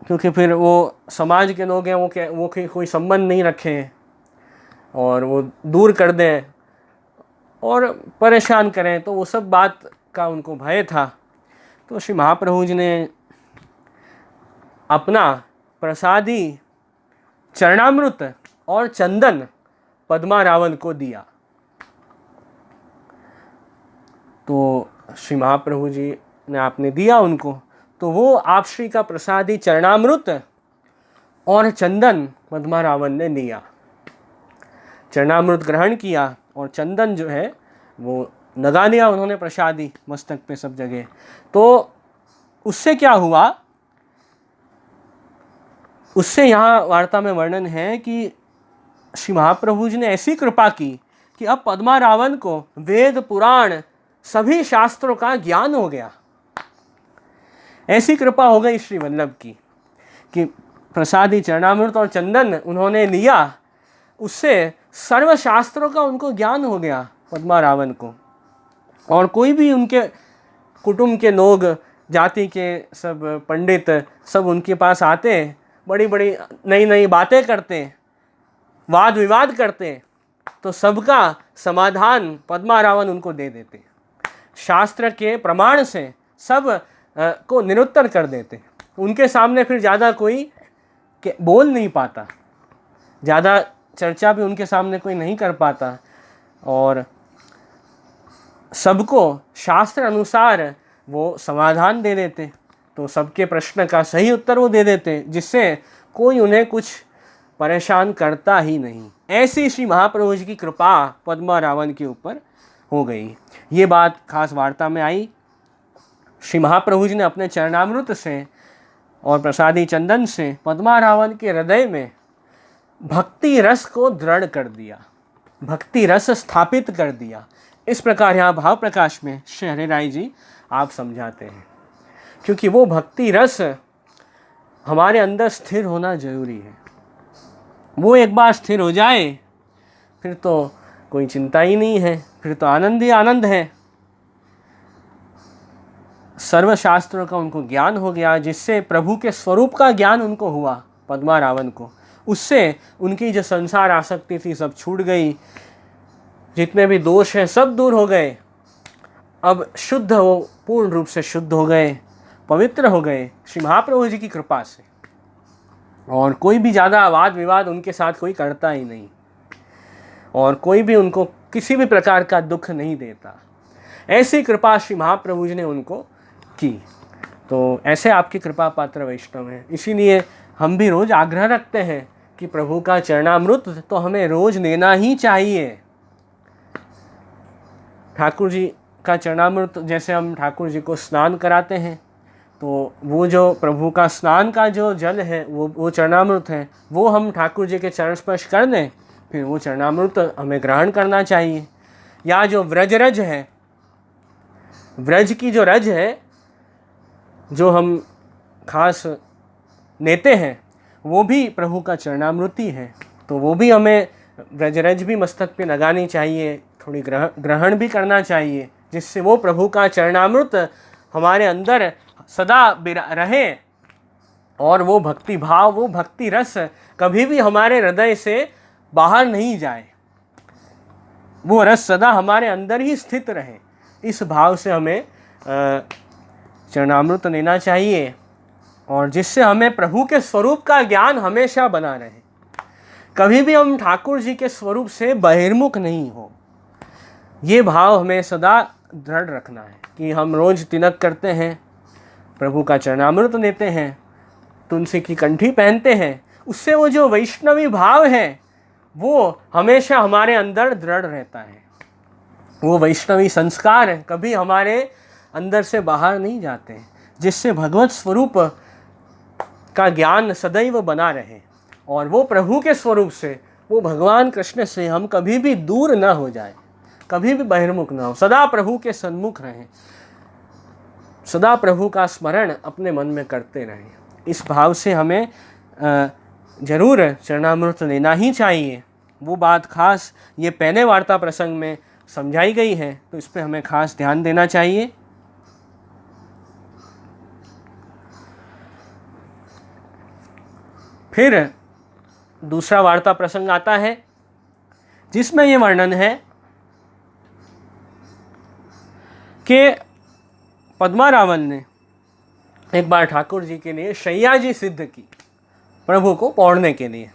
क्योंकि फिर वो समाज के लोग हैं, वो कोई संबंध नहीं रखें और वो दूर कर दें और परेशान करें, तो वो सब बात का उनको भय था। तो श्री महाप्रभु जी ने अपना प्रसादी चरणामृत और चंदन पद्मा रावल को दिया। तो श्री महाप्रभु जी ने आपने दिया उनको, तो वो आप श्री का प्रसादी चरणामृत और चंदन पद्मा रावल ने लिया, चरणामृत ग्रहण किया और चंदन जो है वो लगा लिया उन्होंने प्रसादी मस्तक पे सब जगह। तो उससे क्या हुआ, उससे यहाँ वार्ता में वर्णन है कि श्री महाप्रभु जी ने ऐसी कृपा की कि अब पद्मा रावल को वेद पुराण सभी शास्त्रों का ज्ञान हो गया। ऐसी कृपा हो गई श्री वल्लभ की कि प्रसादी चरणामृत और चंदन उन्होंने लिया, उससे सर्व शास्त्रों का उनको ज्ञान हो गया पद्मा रावल को। और कोई भी उनके कुटुंब के लोग जाति के सब पंडित सब उनके पास आते, बड़ी बड़ी नई नई बातें करते, वाद विवाद करते, तो सबका समाधान पद्मारावन उनको दे देते। शास्त्र के प्रमाण से सब को निरुत्तर कर देते। उनके सामने फिर ज़्यादा कोई बोल नहीं पाता, ज़्यादा चर्चा भी उनके सामने कोई नहीं कर पाता, और सबको शास्त्र अनुसार वो समाधान दे देते। तो सबके प्रश्न का सही उत्तर वो दे देते, जिससे कोई उन्हें कुछ परेशान करता ही नहीं। ऐसी श्री महाप्रभु जी की कृपा पद्मारावन के ऊपर हो गई। ये बात खास वार्ता में आई। श्री महाप्रभु जी ने अपने चरणामृत से और प्रसादी चंदन से पद्मारावन के हृदय में भक्ति रस को दृढ़ कर दिया, भक्ति रस स्थापित कर दिया। इस प्रकार यहाँ भाव प्रकाश में श्री हरि राय जी आप समझाते हैं, क्योंकि वो भक्ति रस हमारे अंदर स्थिर होना जरूरी है। वो एक बार स्थिर हो जाए फिर तो कोई चिंता ही नहीं है, फिर तो आनंद ही आनंद है। सर्वशास्त्रों का उनको ज्ञान हो गया, जिससे प्रभु के स्वरूप का ज्ञान उनको हुआ पद्मारावन को। उससे उनकी जो संसार आसक्ति थी सब छूट गई, जितने भी दोष हैं सब दूर हो गए। अब शुद्ध हो, पूर्ण रूप से शुद्ध हो गए, पवित्र हो गए श्री महाप्रभु जी की कृपा से। और कोई भी ज़्यादा वाद विवाद उनके साथ कोई करता ही नहीं, और कोई भी उनको किसी भी प्रकार का दुख नहीं देता। ऐसी कृपा श्री महाप्रभु जी ने उनको की। तो ऐसे आपकी कृपा पात्र वैष्णव हैं। इसीलिए हम भी रोज़ आग्रह रखते हैं कि प्रभु का चरणामृत तो हमें रोज़ लेना ही चाहिए। ठाकुर जी का चरणामृत, जैसे हम ठाकुर जी को स्नान कराते हैं, तो वो जो प्रभु का स्नान का जो जल है वो चरणामृत है, वो हम ठाकुर जी के चरण स्पर्श कर दें, फिर वो चरणामृत हमें ग्रहण करना चाहिए। या जो व्रजरज है, व्रज की जो रज है जो हम खास लेते हैं, वो भी प्रभु का चरणामृति है। तो वो भी हमें व्रजरज भी मस्तक पे लगानी चाहिए, थोड़ी ग्रहण भी करना चाहिए, जिससे वो प्रभु का चरणामृत हमारे अंदर सदा रहे, और वो भक्ति भाव, वो भक्ति रस कभी भी हमारे हृदय से बाहर नहीं जाए, वो रस सदा हमारे अंदर ही स्थित रहे। इस भाव से हमें चरणामृत लेना चाहिए, और जिससे हमें प्रभु के स्वरूप का ज्ञान हमेशा बना रहे। कभी भी हम ठाकुर जी के स्वरूप से बहिर्मुख नहीं हो, ये भाव हमें सदा दृढ़ रखना है कि हम रोज तिलक करते हैं, प्रभु का चरणामृत लेते हैं, तुलसी की कंठी पहनते हैं, उससे वो जो वैष्णवी भाव है वो हमेशा हमारे अंदर दृढ़ रहता है। वो वैष्णवी संस्कार कभी हमारे अंदर से बाहर नहीं जाते, जिससे भगवत स्वरूप का ज्ञान सदैव बना रहे, और वो प्रभु के स्वरूप से, वो भगवान कृष्ण से हम कभी भी दूर ना हो जाए, कभी भी बहिर्मुख ना हो, सदा प्रभु के सन्मुख रहें, सदा प्रभु का स्मरण अपने मन में करते रहें। इस भाव से हमें जरूर चरणामृत लेना ही चाहिए। वो बात खास ये पहले वार्ता प्रसंग में समझाई गई है, तो इस पे हमें खास ध्यान देना चाहिए। फिर दूसरा वार्ता प्रसंग आता है, जिसमें ये वर्णन है कि पद्मारावन ने एक बार ठाकुर जी के लिए शैया जी सिद्ध की, प्रभु को पौड़ने के लिए।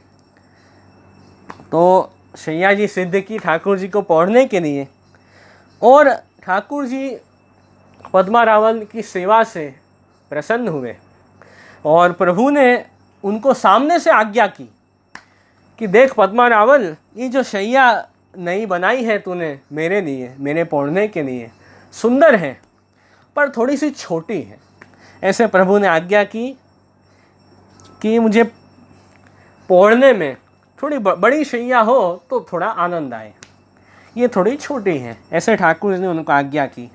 तो शैया जी सिद्ध की ठाकुर जी को पौड़ने के लिए, और ठाकुर जी पद्मारावन की सेवा से प्रसन्न हुए, और प्रभु ने उनको सामने से आज्ञा की कि देख पद्मारावन, ये जो शैया नई बनाई है तूने मेरे लिए, मेरे पौड़ने के लिए, सुंदर है पर थोड़ी सी छोटी है। ऐसे प्रभु ने आज्ञा की कि मुझे पौड़ने में थोड़ी बड़ी शैया हो तो थोड़ा आनंद आए, ये थोड़ी छोटी है। ऐसे ठाकुर ने उनको आज्ञा की।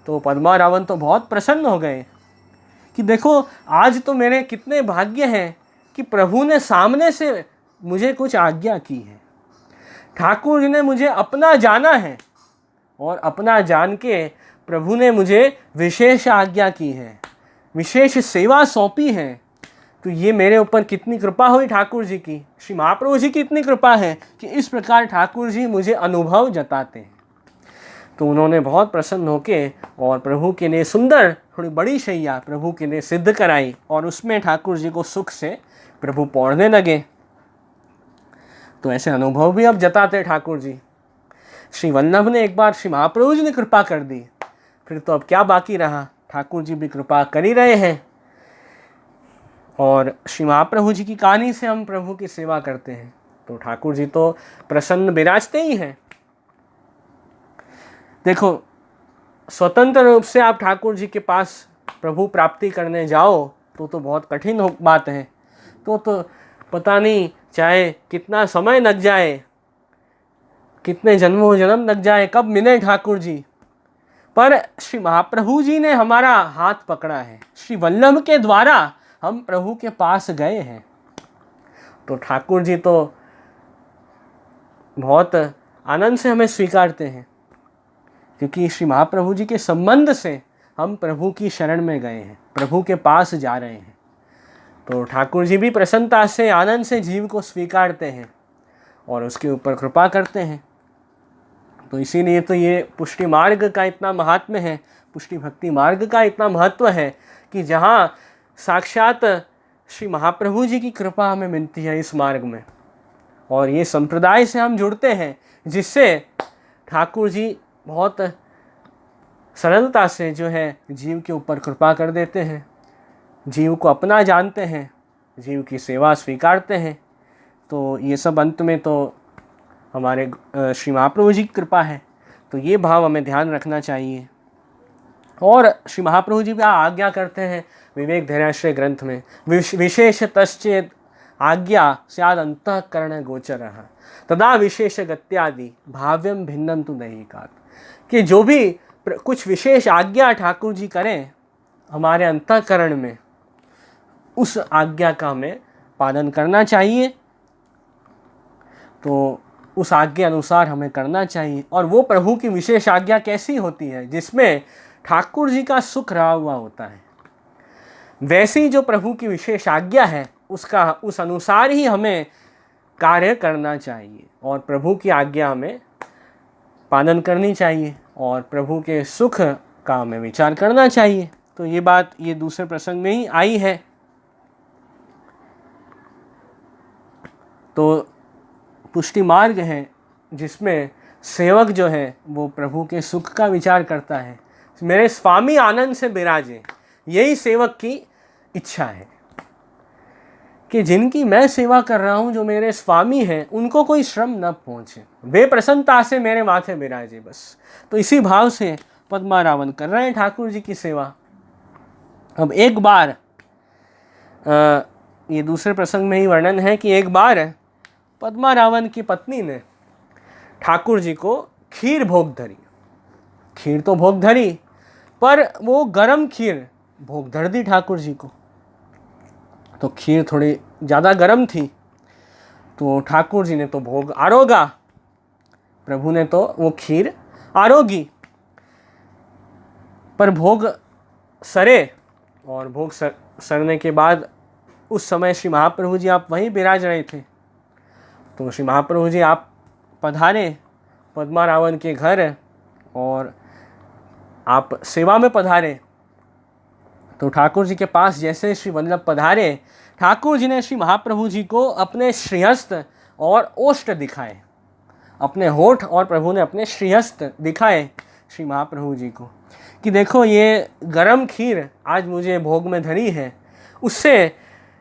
तो पद्मारावन तो बहुत प्रसन्न हो गए कि देखो आज तो मेरे कितने भाग्य हैं कि प्रभु ने सामने से मुझे कुछ आज्ञा की है। ठाकुर जी ने मुझे अपना जाना है, और अपना जान के प्रभु ने मुझे विशेष आज्ञा की है। विशेष सेवा सौंपी है, तो ये मेरे ऊपर कितनी कृपा हुई ठाकुर जी की। श्री महाप्रभु जी की इतनी कृपा है कि इस प्रकार ठाकुर जी मुझे अनुभव जताते हैं। तो उन्होंने बहुत प्रसन्न होके और प्रभु के लिए सुंदर थोड़ी बड़ी शैया प्रभु के लिए सिद्ध कराई और उसमें ठाकुर जी को सुख से प्रभु पौड़ने लगे। तो ऐसे अनुभव भी अब जताते ठाकुर जी। श्री वल्लभ ने एक बार श्री महाप्रभु जी ने कृपा कर दी, फिर तो अब क्या बाकी रहा, ठाकुर जी भी कृपा कर ही रहे हैं और श्री महाप्रभु जी की कहानी से हम प्रभु की सेवा करते हैं, तो ठाकुर जी तो प्रसन्न विराजते ही हैं। देखो, स्वतंत्र रूप से आप ठाकुर जी के पास प्रभु प्राप्ति करने जाओ तो बहुत कठिन बात है। तो पता नहीं चाहे कितना समय लग जाए, कितने जन्मों जन्म लग जाए, कब मिले ठाकुर जी, पर श्री महाप्रभु जी ने हमारा हाथ पकड़ा है। श्री वल्लभ के द्वारा हम प्रभु के पास गए हैं। तो ठाकुर जी तो बहुत आनंद से हमें स्वीकारते हैं, क्योंकि श्री महाप्रभु जी के संबंध से हम प्रभु की शरण में गए हैं, प्रभु के पास जा रहे हैं। तो ठाकुर जी भी प्रसन्नता से आनंद से जीव को स्वीकारते हैं और उसके ऊपर कृपा करते हैं। तो इसीलिए तो ये पुष्टि मार्ग का इतना महात्म्य है, पुष्टि भक्ति मार्ग का इतना महत्व है कि जहाँ साक्षात श्री महाप्रभु जी की कृपा हमें मिलती है इस मार्ग में, और ये संप्रदाय से हम जुड़ते हैं जिससे ठाकुर जी बहुत सरलता से जो है जीव के ऊपर कृपा कर देते हैं, जीव को अपना जानते हैं, जीव की सेवा स्वीकारते हैं। तो ये सब अंत में तो हमारे श्री महाप्रभु जी की कृपा है। तो ये भाव हमें ध्यान रखना चाहिए। और श्री महाप्रभु जी भी आज्ञा करते हैं विवेक धैर्याश्रय ग्रंथ में, विशेष तश्चेत आज्ञा स्याद अंतःकरण गोचरः तदा विशेष गत्यादि भाव्यम भिन्नम तु दैहिकात्, कि जो भी कुछ विशेष आज्ञा ठाकुर जी करें हमारे अंतःकरण में, उस आज्ञा का हमें पालन करना चाहिए। तो उस आज्ञा अनुसार हमें करना चाहिए। और वो प्रभु की विशेष आज्ञा कैसी होती है, जिसमें ठाकुर जी का सुख रहा हुआ होता है, वैसी जो प्रभु की विशेष आज्ञा है उसका उस अनुसार ही हमें कार्य करना चाहिए और प्रभु की आज्ञा हमें पालन करनी चाहिए और प्रभु के सुख का हमें विचार करना चाहिए। तो ये बात ये दूसरे प्रसंग में ही आई है। तो पुष्टि मार्ग है जिसमें सेवक जो है वो प्रभु के सुख का विचार करता है, मेरे स्वामी आनंद से विराजे, यही सेवक की इच्छा है कि जिनकी मैं सेवा कर रहा हूँ, जो मेरे स्वामी हैं, उनको कोई श्रम न पहुँचे, वे प्रसन्नता से मेरे माथे विराजे बस। तो इसी भाव से पद्मा रावण कर रहे हैं ठाकुर जी की सेवा। अब एक बार ये दूसरे प्रसंग में ही वर्णन है कि एक बार पद्मा रावण की पत्नी ने ठाकुर जी को खीर भोग धरी। खीर तो भोग धरी, पर वो गरम खीर भोग धर दी ठाकुर जी को। तो खीर थोड़ी ज़्यादा गरम थी, तो ठाकुर जी ने तो भोग आरोगा, प्रभु ने तो वो खीर आरोगी, पर भोग सरे, और भोग सरने के बाद उस समय श्री महाप्रभु जी आप वहीं विराज रहे थे। तो श्री महाप्रभु जी आप पधारे पद्मा रावण के घर और आप सेवा में पधारे। तो ठाकुर जी के पास जैसे श्री वल्लभ पधारे, ठाकुर जी ने श्री महाप्रभु जी को अपने श्रीहस्त और ओष्ठ दिखाए, अपने होठ, और प्रभु ने अपने श्रीहस्त दिखाए श्री महाप्रभु जी को कि देखो ये गरम खीर आज मुझे भोग में धरी है, उससे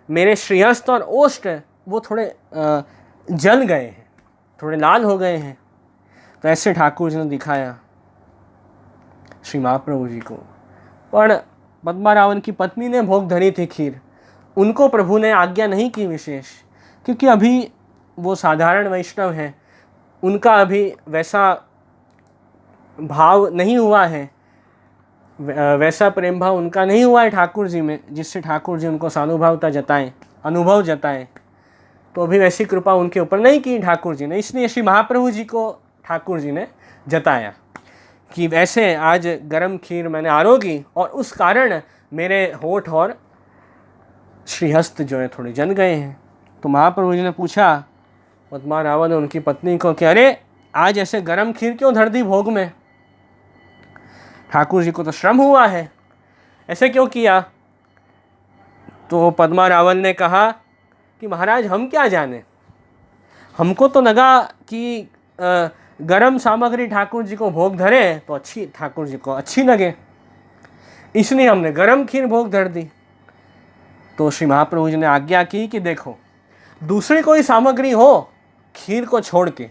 मेरे श्रीहस्त और ओष्ठ वो थोड़े जल गए हैं, थोड़े लाल हो गए हैं। तो ऐसे ठाकुर जी ने दिखाया श्री महाप्रभु जी को। पर पद्मा रावण की पत्नी ने भोग धरी थी खीर, उनको प्रभु ने आज्ञा नहीं की विशेष, क्योंकि अभी वो साधारण वैष्णव हैं, उनका अभी वैसा भाव नहीं हुआ है, वैसा प्रेम भाव उनका नहीं हुआ है ठाकुर जी में, जिससे ठाकुर जी उनको सानुभावता जताएं, अनुभव जताएं। तो अभी वैसी कृपा उनके ऊपर नहीं की ठाकुर जी ने, इसलिए श्री महाप्रभु जी को ठाकुर जी ने जताया कि वैसे आज गरम खीर मैंने आरोगी, और उस कारण मेरे होठ और श्रीहस्त जो है थोड़े जल गए हैं। तो महाप्रभु जी ने पूछा पद्मा रावण ने उनकी पत्नी को कि अरे आज ऐसे गरम खीर क्यों धर दी भोग में, ठाकुर जी को तो श्रम हुआ है, ऐसे क्यों किया। तो पद्मा रावण ने कहा कि महाराज हम क्या जाने, हमको तो लगा कि गरम सामग्री ठाकुर जी को भोग धरे तो अच्छी, ठाकुर जी को अच्छी लगे, इसलिए हमने गरम खीर भोग धर दी। तो श्री महाप्रभु जी ने आज्ञा की कि देखो दूसरी कोई सामग्री हो खीर को छोड़ के,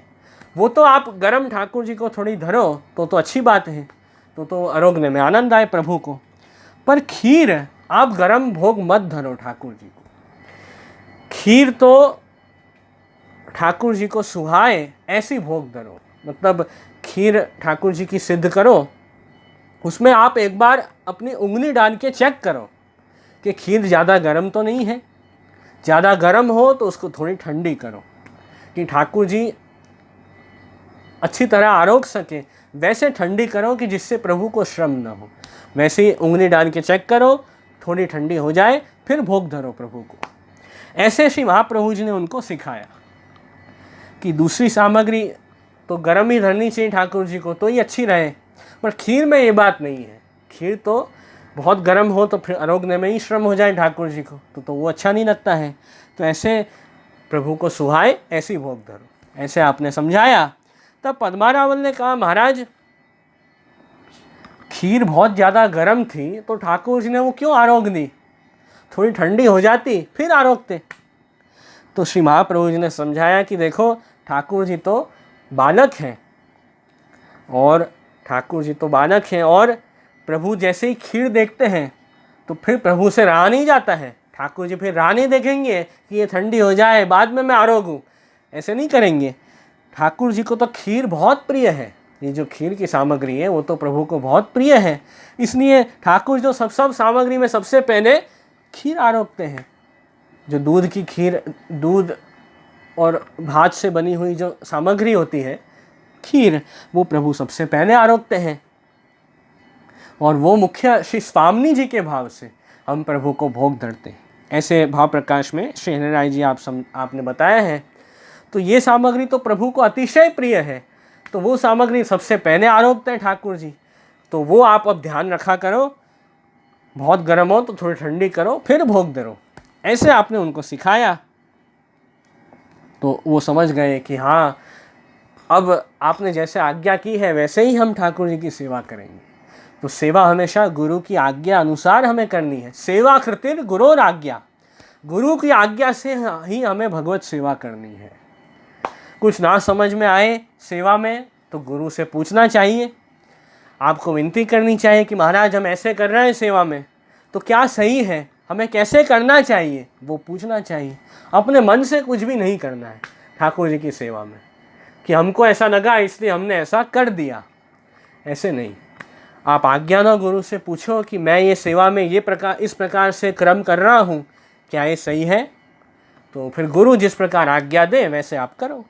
वो तो आप गरम ठाकुर जी को थोड़ी धरो तो अच्छी बात है, तो आरोग्य में आनंद आए प्रभु को, पर खीर आप गरम भोग मत धरो ठाकुर जी को। खीर तो ठाकुर जी को सुहाए ऐसी भोग धरो, मतलब खीर ठाकुर जी की सिद्ध करो, उसमें आप एक बार अपनी उंगली डाल के चेक करो कि खीर ज़्यादा गर्म तो नहीं है, ज़्यादा गर्म हो तो उसको थोड़ी ठंडी करो कि ठाकुर जी अच्छी तरह आरोग सके, वैसे ठंडी करो कि जिससे प्रभु को श्रम न हो, वैसे ही उंगली डाल के चेक करो, थोड़ी ठंडी हो जाए फिर भोग धरो प्रभु को। ऐसे श्री महाप्रभु जी ने उनको सिखाया कि दूसरी सामग्री तो गर्म ही धरनी चाहिए ठाकुर जी को तो ही अच्छी रहे, पर खीर में ये बात नहीं है, खीर तो बहुत गर्म हो तो फिर आरोग्य में ही श्रम हो जाए ठाकुर जी को तो वो अच्छा नहीं लगता है। तो ऐसे प्रभु को सुहाए ऐसी भोग धरो, ऐसे आपने समझाया। तब पद्मा रावल ने कहा महाराज खीर बहुत ज़्यादा गर्म थी तो ठाकुर जी ने वो क्यों आरोग दी, थोड़ी ठंडी हो जाती फिर आरोगते। तो श्री महाप्रभु जी ने समझाया कि देखो ठाकुर जी तो बालक हैं और प्रभु जैसे ही खीर देखते हैं तो फिर प्रभु से रहा नहीं जाता है, ठाकुर जी फिर राह नहीं देखेंगे कि ये ठंडी हो जाए बाद में मैं आरोगूं, ऐसे नहीं करेंगे। ठाकुर जी को तो खीर बहुत प्रिय है, ये जो खीर की सामग्री है वो तो प्रभु को बहुत प्रिय है, इसलिए ठाकुर जी तो सब सामग्री में सबसे पहले खीर आरोगते हैं। जो दूध की खीर, दूध और भात से बनी हुई जो सामग्री होती है खीर, वो प्रभु सबसे पहले आरोगते हैं और वो मुख्य श्री स्वामी जी के भाव से हम प्रभु को भोग धरते हैं। ऐसे भाव प्रकाश में श्री हरिराय जी आपने बताया है। तो ये सामग्री तो प्रभु को अतिशय प्रिय है, तो वो सामग्री सबसे पहले आरोगते हैं ठाकुर जी, तो वो आप अब ध्यान रखा करो, बहुत गर्म हो तो थोड़ी ठंडी करो फिर भोग धरो, ऐसे आपने उनको सिखाया। तो वो समझ गए कि हाँ अब आपने जैसे आज्ञा की है वैसे ही हम ठाकुर जी की सेवा करेंगे। तो सेवा हमेशा गुरु की आज्ञा अनुसार हमें करनी है, सेवा कृतिर गुरोर आज्ञा, गुरु की आज्ञा से ही हमें भगवत सेवा करनी है। कुछ ना समझ में आए सेवा में तो गुरु से पूछना चाहिए, आपको विनती करनी चाहिए कि महाराज हम ऐसे कर रहे हैं सेवा में तो क्या सही है, हमें कैसे करना चाहिए, वो पूछना चाहिए। अपने मन से कुछ भी नहीं करना है ठाकुर जी की सेवा में कि हमको ऐसा लगा इसलिए हमने ऐसा कर दिया, ऐसे नहीं। आप आज्ञा ना गुरु से पूछो कि मैं ये सेवा में इस प्रकार से क्रम कर रहा हूँ, क्या ये सही है, तो फिर गुरु जिस प्रकार आज्ञा दे वैसे आप करो।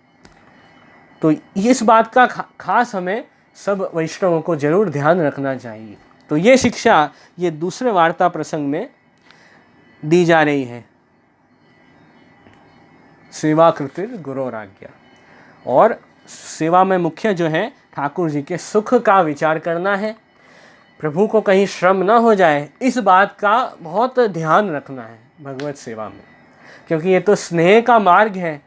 तो इस बात का खास हमें सब वैष्णवों को जरूर ध्यान रखना चाहिए। तो ये शिक्षा ये दूसरे वार्ता प्रसंग में दी जा रही है, सेवा कृतिर गुरोर आज्ञा। और सेवा में मुख्य जो है ठाकुर जी के सुख का विचार करना है, प्रभु को कहीं श्रम ना हो जाए इस बात का बहुत ध्यान रखना है भगवत सेवा में, क्योंकि ये तो स्नेह का मार्ग है,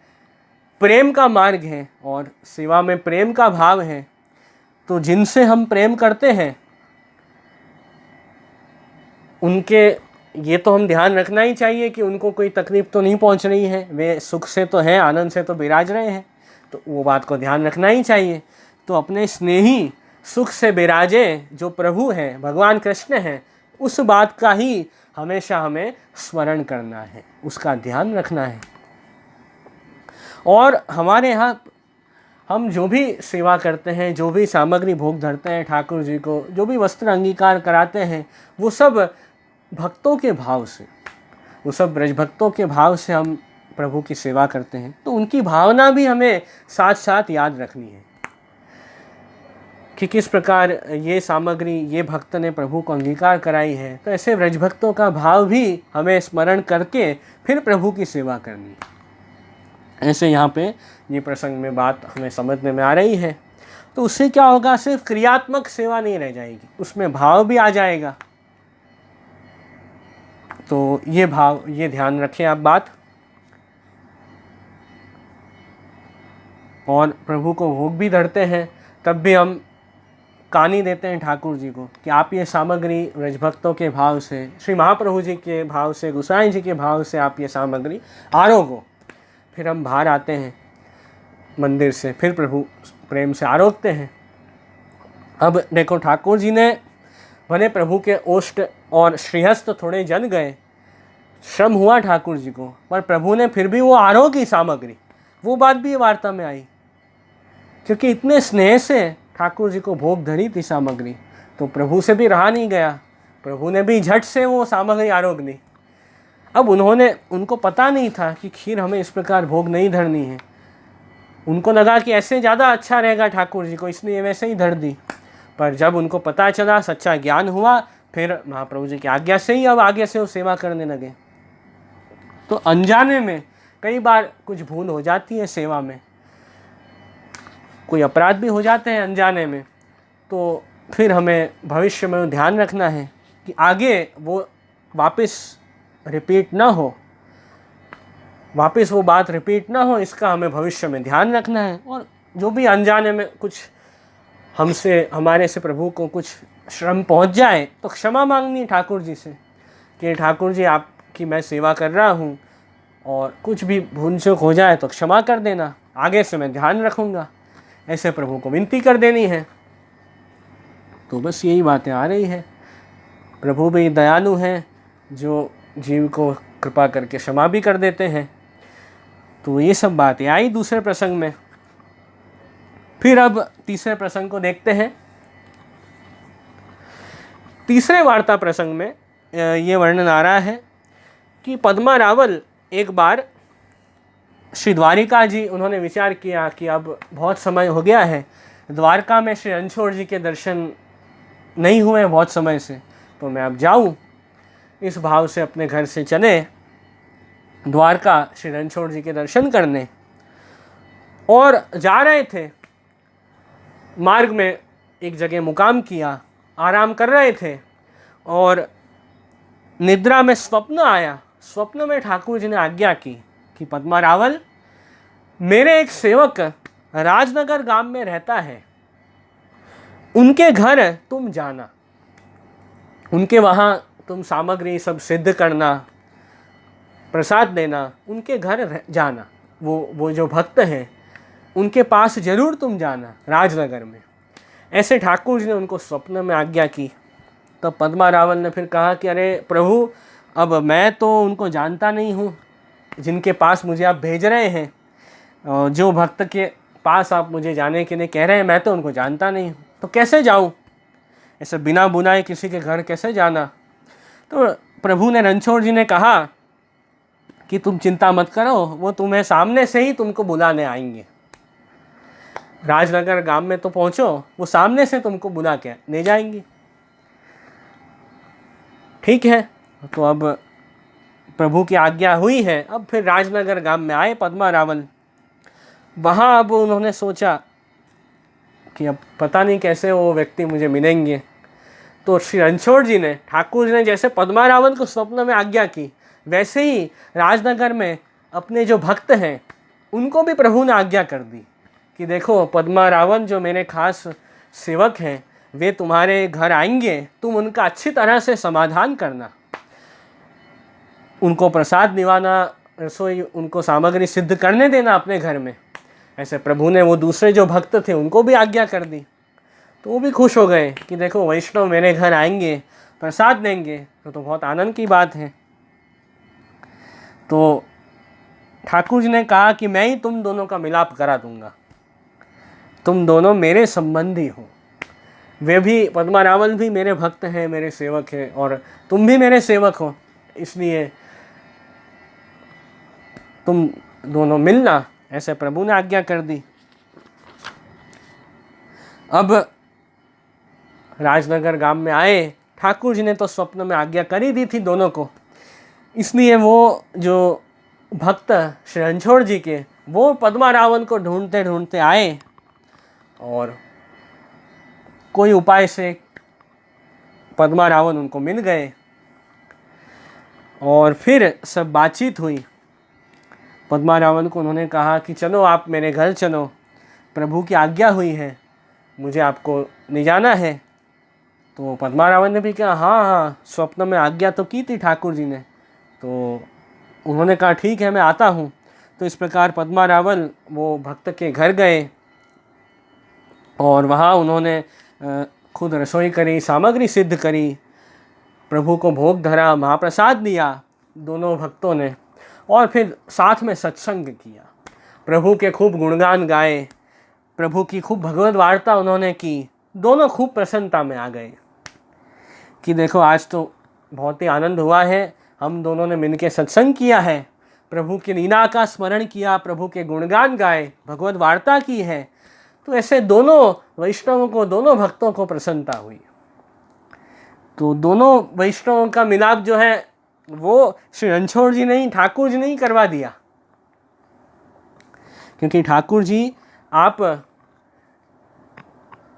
प्रेम का मार्ग है और सेवा में प्रेम का भाव है। तो जिनसे हम प्रेम करते हैं उनके ये तो हम ध्यान रखना ही चाहिए कि उनको कोई तकलीफ तो नहीं पहुंच रही है, वे सुख से तो हैं, आनंद से तो विराज रहे हैं, तो वो बात को ध्यान रखना ही चाहिए। तो अपने स्नेही सुख से विराजे जो प्रभु हैं, भगवान कृष्ण हैं, उस बात का ही हमेशा हमें स्मरण करना है, उसका ध्यान रखना है। और हमारे यहाँ हम जो भी सेवा करते हैं, जो भी सामग्री भोग धरते हैं ठाकुर जी को, जो भी वस्त्र अंगीकार कराते हैं, वो सब भक्तों के भाव से, वो सब ब्रज भक्तों के भाव से हम प्रभु की सेवा करते हैं। तो उनकी भावना भी हमें साथ साथ याद रखनी है। कि किस प्रकार ये सामग्री ये भक्त ने प्रभु को अंगीकार कराई है। तो ऐसे व्रज भक्तों का भाव भी हमें स्मरण करके फिर प्रभु की सेवा करनी। ऐसे यहाँ पे ये प्रसंग में बात हमें समझने में आ रही है। तो उससे क्या होगा, सिर्फ क्रियात्मक सेवा नहीं रह जाएगी, उसमें भाव भी आ जाएगा। तो ये भाव, ये ध्यान रखें आप बात। और प्रभु को भोग भी धरते हैं तब भी हम कानी देते हैं ठाकुर जी को कि आप ये सामग्री व्रजभक्तों के भाव से, श्री महाप्रभु जी के भाव से, गोसाई जी के भाव से आप ये सामग्री आरोगो। फिर हम बाहर आते हैं मंदिर से, फिर प्रभु प्रेम से आरोगते हैं। अब देखो, ठाकुर जी ने भले प्रभु के ओष्ठ और श्रीहस्त थोड़े जल गए, श्रम हुआ ठाकुर जी को, पर प्रभु ने फिर भी वो आरोगी सामग्री। वो बात भी वार्ता में आई, क्योंकि इतने स्नेह से ठाकुर जी को भोग धरी थी सामग्री, तो प्रभु से भी रहा नहीं गया, प्रभु ने भी झट से वो सामग्री आरोग ली। अब उनको पता नहीं था कि खीर हमें इस प्रकार भोग नहीं धरनी है। उनको लगा कि ऐसे ज़्यादा अच्छा रहेगा ठाकुर जी को, इसलिए वैसे ही धर दी। पर जब उनको पता चला, सच्चा ज्ञान हुआ, फिर महाप्रभु जी की आज्ञा से ही अब आगे से वो सेवा करने लगे। तो अनजाने में कई बार कुछ भूल हो जाती है सेवा में, कोई अपराध भी हो जाते हैं अनजाने में। तो फिर हमें भविष्य में ध्यान रखना है कि आगे वो वापस रिपीट ना हो, वापस वो बात रिपीट ना हो, इसका हमें भविष्य में ध्यान रखना है। और जो भी अनजाने में कुछ हमारे से प्रभु को कुछ श्रम पहुंच जाए तो क्षमा मांगनी है ठाकुर जी से कि ठाकुर जी, आपकी मैं सेवा कर रहा हूँ और कुछ भी भूल चूक हो जाए तो क्षमा कर देना, आगे से मैं ध्यान रखूँगा, ऐसे प्रभु को विनती कर देनी है। तो बस यही बातें आ रही है। प्रभु भी दयालु हैं, जो जीव को कृपा करके क्षमा भी कर देते हैं। तो ये सब बातें आई दूसरे प्रसंग में। फिर अब तीसरे प्रसंग को देखते हैं। तीसरे वार्ता प्रसंग में ये वर्णन आ रहा है कि पद्मा रावल एक बार श्री द्वारिका जी, उन्होंने विचार किया कि अब बहुत समय हो गया है, द्वारका में श्री रणछोड़ जी के दर्शन नहीं हुए बहुत समय से, तो मैं अब जाऊं। इस भाव से अपने घर से चले द्वारका श्री रणछोड़ जी के दर्शन करने। और जा रहे थे, मार्ग में एक जगह मुकाम किया, आराम कर रहे थे और निद्रा में स्वप्न आया। स्वप्न में ठाकुर जी ने आज्ञा की कि पद्मा रावल, मेरे एक सेवक राजनगर गांव में रहता है, उनके घर तुम जाना, उनके वहाँ तुम सामग्री सब सिद्ध करना, प्रसाद देना, उनके घर जाना। वो जो भक्त हैं उनके पास जरूर तुम जाना राजनगर में। ऐसे ठाकुर जी ने उनको स्वप्न में आज्ञा की। तो पद्मा रावल ने फिर कहा कि अरे प्रभु, अब मैं तो उनको जानता नहीं हूँ जिनके पास मुझे आप भेज रहे हैं, जो भक्त के पास आप मुझे जाने के लिए कह रहे हैं, मैं तो उनको जानता नहीं हूँ, तो कैसे जाऊँ, ऐसे बिना बुलाए किसी के घर कैसे जाना। तो प्रभु ने, रणछोड़ जी ने कहा कि तुम चिंता मत करो, वो तुम्हें सामने से ही तुमको बुलाने आएंगे। राजनगर गांव में तो पहुंचो, वो सामने से तुमको बुला के ले जाएंगी। ठीक है, तो अब प्रभु की आज्ञा हुई है। अब फिर राजनगर गांव में आए पद्मा रावल। वहाँ अब उन्होंने सोचा कि अब पता नहीं कैसे वो व्यक्ति मुझे मिलेंगे। तो श्री रणछोड़ जी ने, ठाकुर जी ने जैसे पद्मा रावल को स्वप्न में आज्ञा की, वैसे ही राजनगर में अपने जो भक्त हैं उनको भी प्रभु ने आज्ञा कर दी कि देखो, पद्मा रावल जो मेरे खास सेवक हैं, वे तुम्हारे घर आएंगे, तुम उनका अच्छी तरह से समाधान करना, उनको प्रसाद दिवाना, रसोई, उनको सामग्री सिद्ध करने देना अपने घर में। ऐसे प्रभु ने वो दूसरे जो भक्त थे उनको भी आज्ञा कर दी। तो वो भी खुश हो गए कि देखो, वैष्णव मेरे घर आएंगे, प्रसाद देंगे, तो बहुत आनंद की बात है। तो ठाकुर जी ने कहा कि मैं ही तुम दोनों का मिलाप करा दूंगा, तुम दोनों मेरे संबंधी हो। वे भी, पद्मा रावल भी मेरे भक्त हैं, मेरे सेवक हैं, और तुम भी मेरे सेवक हो, इसलिए तुम दोनों मिलना। ऐसे प्रभु ने आज्ञा कर दी। अब राजनगर गांव में आए, ठाकुर जी ने तो स्वप्न में आज्ञा कर ही दी थी दोनों को, इसलिए वो जो भक्त श्री रणछोड़ जी के, वो पद्मारावन को ढूंढते ढूंढते आए और कोई उपाय से पद्मारावन उनको मिल गए और फिर सब बातचीत हुई। पद्मारावन को उन्होंने कहा कि चलो आप मेरे घर चलो, प्रभु की आज्ञा हुई है, मुझे आपको ले जाना है। तो पद्मारावन ने भी कहा हाँ हाँ, स्वप्न में आज्ञा तो की थी ठाकुर जी ने। तो उन्होंने कहा ठीक है, मैं आता हूँ। तो इस प्रकार पद्मारावन वो भक्त के घर गए और वहाँ उन्होंने खुद रसोई करी, सामग्री सिद्ध करी, प्रभु को भोग धरा, महाप्रसाद दिया दोनों भक्तों ने, और फिर साथ में सत्संग किया, प्रभु के खूब गुणगान गाए, प्रभु की खूब भगवत वार्ता उन्होंने की। दोनों खूब प्रसन्नता में आ गए कि देखो आज तो बहुत ही आनंद हुआ है, हम दोनों ने मिलकर सत्संग किया है, प्रभु की लीला का स्मरण किया, प्रभु के गुणगान गाए, भगवत वार्ता की है। तो ऐसे दोनों वैष्णवों को, दोनों भक्तों को प्रसन्नता हुई। तो दोनों वैष्णवों का मिलाप जो है वो श्री रणछोड़ जी ने ही, ठाकुर जी ने ही करवा दिया, क्योंकि ठाकुर जी आप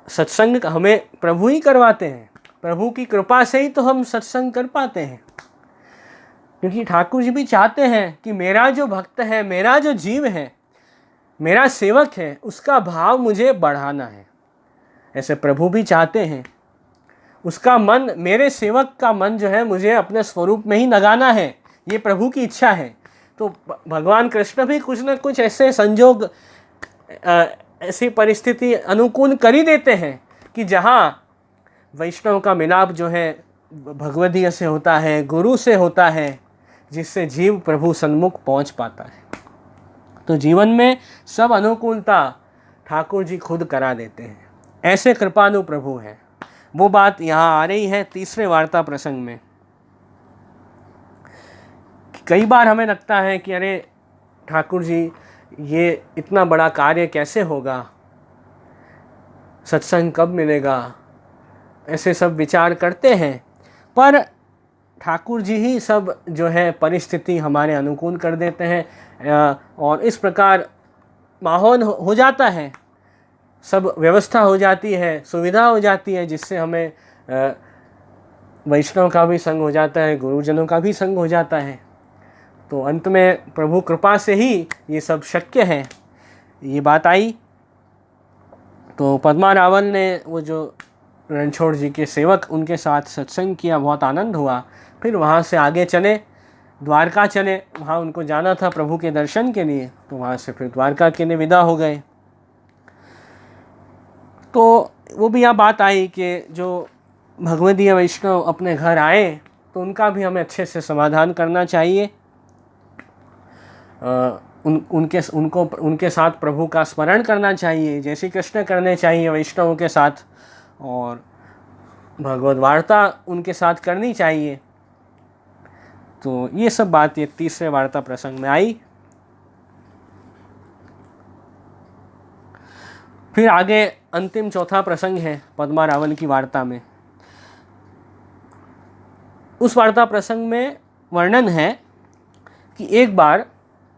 सत्संग हमें प्रभु ही करवाते हैं, प्रभु की कृपा से ही तो हम सत्संग कर पाते हैं। क्योंकि ठाकुर जी भी चाहते हैं कि मेरा जो भक्त है, मेरा जो जीव है, मेरा सेवक है, उसका भाव मुझे बढ़ाना है। ऐसे प्रभु भी चाहते हैं, उसका मन, मेरे सेवक का मन जो है मुझे अपने स्वरूप में ही लगाना है, ये प्रभु की इच्छा है। तो भगवान कृष्ण भी कुछ न कुछ ऐसे संजोग, ऐसी परिस्थिति अनुकूल कर ही देते हैं कि जहाँ वैष्णव का मिलाप जो है भगवदीय से होता है, गुरु से होता है, जिससे जीव प्रभु सन्मुख पहुँच पाता है। तो जीवन में सब अनुकूलता ठाकुर जी खुद करा देते हैं, ऐसे कृपालु प्रभु हैं। वो बात यहाँ आ रही है तीसरे वार्ता प्रसंग में। कई बार हमें लगता है कि अरे ठाकुर जी, ये इतना बड़ा कार्य कैसे होगा, सत्संग कब मिलेगा, ऐसे सब विचार करते हैं। पर ठाकुर जी ही सब जो है परिस्थिति हमारे अनुकूल कर देते हैं और इस प्रकार माहौल हो जाता है, सब व्यवस्था हो जाती है, सुविधा हो जाती है, जिससे हमें वैष्णव का भी संग हो जाता है, गुरुजनों का भी संग हो जाता है। तो अंत में प्रभु कृपा से ही ये सब शक्य है। ये बात आई तो पद्मारावन ने वो जो रणछोड़ जी के सेवक, उनके साथ सत्संग किया, बहुत आनंद हुआ। फिर वहाँ से आगे चले, द्वारका चले, वहाँ उनको जाना था प्रभु के दर्शन के लिए। तो वहाँ से फिर द्वारका के लिए विदा हो गए। तो वो भी यहाँ बात आई कि जो भगवदीय वैष्णव अपने घर आए तो उनका भी हमें अच्छे से समाधान करना चाहिए। उनके साथ प्रभु का स्मरण करना चाहिए, जैसे कृष्ण करने चाहिए वैष्णवों के साथ, और भगवत वार्ता उनके साथ करनी चाहिए। तो ये सब बात ये तीसरे वार्ता प्रसंग में आई। फिर आगे अंतिम चौथा प्रसंग है पद्मारावन की वार्ता में। उस वार्ता प्रसंग में वर्णन है कि एक बार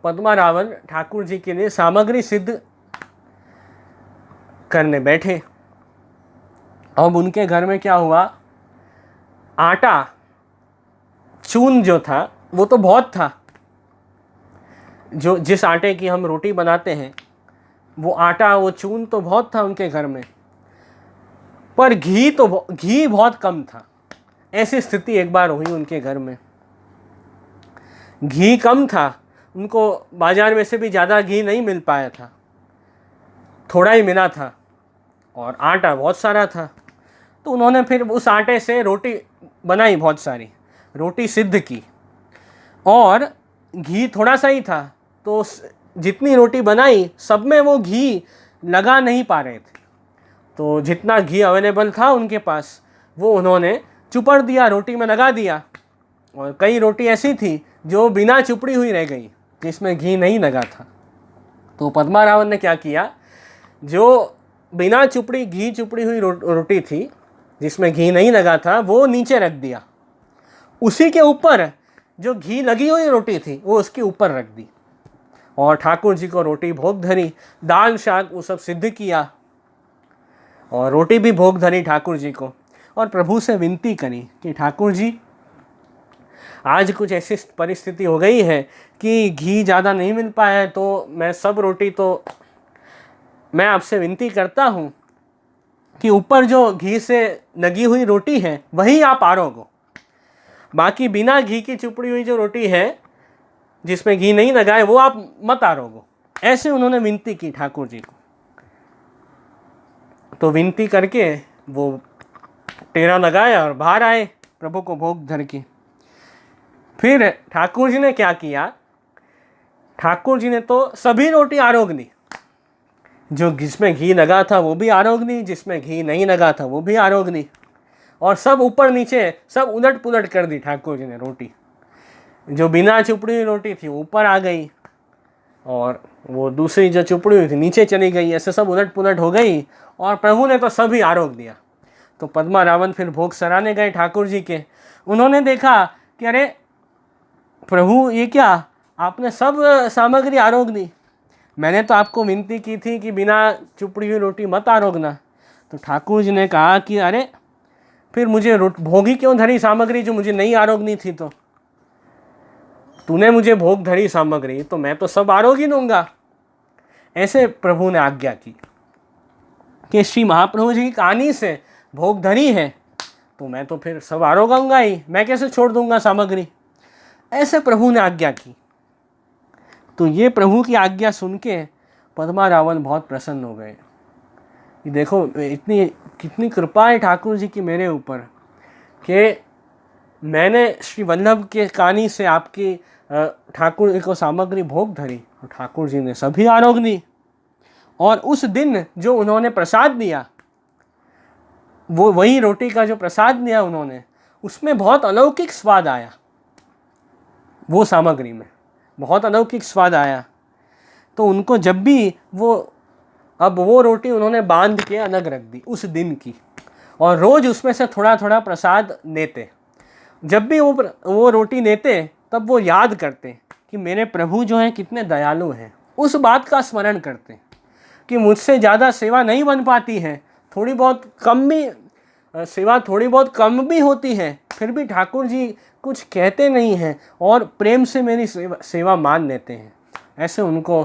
पद्मारावन ठाकुर जी के लिए सामग्री सिद्ध करने बैठे। अब उनके घर में क्या हुआ, आटा, चून जो था वो तो बहुत था, जो जिस आटे की हम रोटी बनाते हैं वो आटा, वो चून तो बहुत था उनके घर में, पर घी बहुत कम था। ऐसी स्थिति एक बार हुई उनके घर में, घी कम था, उनको बाजार में से भी ज़्यादा घी नहीं मिल पाया था, थोड़ा ही मिला था, और आटा बहुत सारा था। तो उन्होंने फिर उस आटे से रोटी बनाई, बहुत सारी रोटी सिद्ध की, और घी थोड़ा सा ही था, तो जितनी रोटी बनाई सब में वो घी लगा नहीं पा रहे थे। तो जितना घी अवेलेबल था उनके पास वो उन्होंने चुपड़ दिया, रोटी में लगा दिया। और कई रोटी ऐसी थी जो बिना चुपड़ी हुई रह गई, जिसमें घी नहीं लगा था। तो पद्मारावन ने क्या किया, जो बिना चुपड़ी, घी चुपड़ी हुई रोटी थी जिसमें घी नहीं लगा था वो नीचे रख दिया, उसी के ऊपर जो घी लगी हुई रोटी थी वो उसके ऊपर रख दी, और ठाकुर जी को रोटी भोग धरी, दाल शाक वो सब सिद्ध किया, और रोटी भी भोग धरी ठाकुर जी को, और प्रभु से विनती करी कि ठाकुर जी आज कुछ ऐसी परिस्थिति हो गई है कि घी ज़्यादा नहीं मिल पाया है, तो मैं सब रोटी तो मैं आपसे विनती करता हूँ कि ऊपर जो घी से लगी हुई रोटी है वही आप आरोगो, बाकी बिना घी की चुपड़ी हुई जो रोटी है जिसमें घी नहीं लगा है वो आप मत आरोगो। ऐसे उन्होंने विनती की ठाकुर जी को। तो विनती करके वो टेरा लगाया और बाहर आए प्रभु को भोग धर के। फिर ठाकुर जी ने क्या किया, ठाकुर जी ने तो सभी रोटी आरोग ली, जो जिसमें घी लगा था वो भी आरोग ली, जिसमें घी नहीं लगा था वो भी आरोग ली, और सब ऊपर नीचे सब उलट पुलट कर दी ठाकुर जी ने रोटी। जो बिना चुपड़ी हुई रोटी थी ऊपर आ गई, और वो दूसरी जो चुपड़ी हुई थी नीचे चली गई, ऐसे सब उलट पुलट हो गई, और प्रभु ने तो सभी आरोग दिया। तो पद्मा रावण फिर भोग सराहने गए ठाकुर जी के। उन्होंने देखा कि अरे प्रभु ये क्या, आपने सब सामग्री आरोग दी, मैंने तो आपको विनती की थी कि बिना चुपड़ी हुई रोटी मत आरोगना। तो ठाकुर जी ने कहा कि अरे फिर मुझे भोगी क्यों धरी सामग्री जो मुझे नहीं आरोगनी थी, तो तूने मुझे भोग धरी सामग्री तो मैं तो सब आरोग ही दूंगा। ऐसे प्रभु ने आज्ञा की कि श्री महाप्रभु जी की कहानी से भोग धरी है तो मैं तो फिर सब आरोगाऊंगा ही, मैं कैसे छोड़ दूंगा सामग्री। ऐसे प्रभु ने आज्ञा की। तो ये प्रभु की आज्ञा सुन के पद्मा रावण बहुत प्रसन्न हो गए कि देखो इतनी कितनी कृपा है ठाकुर जी की मेरे ऊपर कि मैंने श्री वल्लभ के कहानी से आपकी ठाकुर जी को सामग्री भोग धरी, और ठाकुर जी ने सभी आरोग ली। और उस दिन जो उन्होंने प्रसाद दिया, वो वही रोटी का जो प्रसाद दिया उन्होंने, उसमें बहुत अलौकिक स्वाद आया, वो सामग्री में बहुत अलौकिक स्वाद आया। तो उनको जब भी अब वो रोटी उन्होंने बांध के अलग रख दी उस दिन की, और रोज उसमें से थोड़ा थोड़ा प्रसाद लेते। जब भी वो रोटी लेते तब वो याद करते कि मेरे प्रभु जो हैं कितने दयालु हैं, उस बात का स्मरण करते कि मुझसे ज़्यादा सेवा नहीं बन पाती है, थोड़ी बहुत कम भी सेवा थोड़ी बहुत कम भी होती है, फिर भी ठाकुर जी कुछ कहते नहीं हैं और प्रेम से मेरी सेवा मान लेते हैं। ऐसे उनको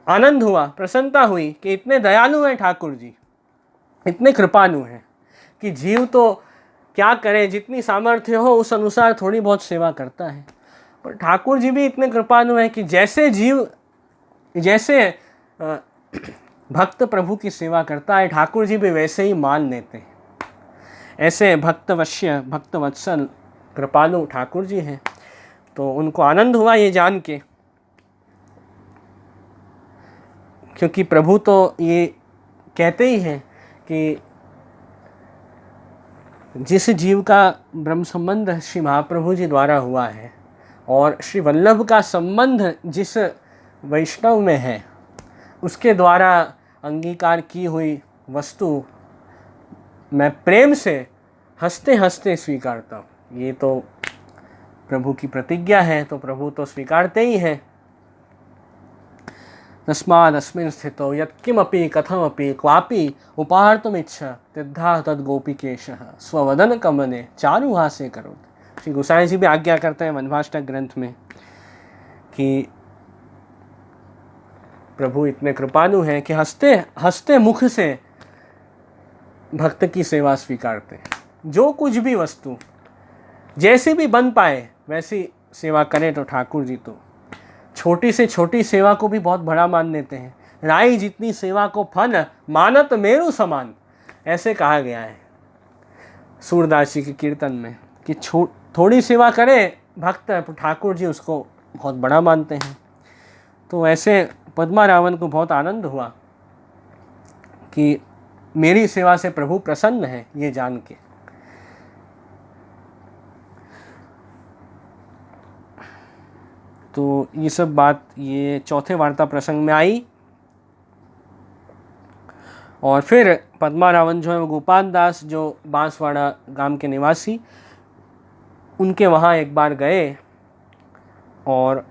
आनंद हुआ, प्रसन्नता हुई कि इतने दयालु हैं ठाकुर जी, इतने कृपालु हैं कि जीव तो क्या करे, जितनी सामर्थ्य हो उस अनुसार थोड़ी बहुत सेवा करता है, पर ठाकुर जी भी इतने कृपालु हैं कि जैसे भक्त प्रभु की सेवा करता है ठाकुर जी भी वैसे ही मान लेते हैं। ऐसे भक्तवश्य भक्तवत्सल कृपालु ठाकुर जी हैं। तो उनको आनंद हुआ ये जान के, क्योंकि प्रभु तो ये कहते ही हैं कि जिस जीव का ब्रह्म संबंध श्री महाप्रभु जी द्वारा हुआ है और श्री वल्लभ का संबंध जिस वैष्णव में है, उसके द्वारा अंगीकार की हुई वस्तु मैं प्रेम से हंसते हंसते स्वीकारता हूँ। ये तो प्रभु की प्रतिज्ञा है, तो प्रभु तो स्वीकारते ही हैं। तस्माद् अस्मिन् स्थितौ यत्किमपि कथमपि क्वापि उपहार्तुमिच्छा तिद्धा तद्गोपिकेशः स्ववदन कमले चारुहासे करोति। श्री गोसाई जी भी आज्ञा करते हैं मध्वाष्टक ग्रंथ में कि प्रभु इतने कृपालु हैं कि हंसते हंसते मुख से भक्त की सेवा स्वीकारते हैं। जो कुछ भी वस्तु जैसी भी बन पाए वैसी सेवा करें तो ठाकुर जी तो छोटी से छोटी सेवा को भी बहुत बड़ा मान लेते हैं। राई जितनी सेवा को फन मानत मेरु समान, ऐसे कहा गया है सूरदास जी के कीर्तन में कि थोड़ी सेवा करे भक्त तो ठाकुर जी उसको बहुत बड़ा मानते हैं। तो ऐसे पद्मा रावण को बहुत आनंद हुआ कि मेरी सेवा से प्रभु प्रसन्न है, ये जान के। तो ये सब बात ये चौथे वार्ता प्रसंग में आई। और फिर पद्मारावन जो है वो गोपाल दास जो बांसवाड़ा गांव के निवासी, उनके वहाँ एक बार गए और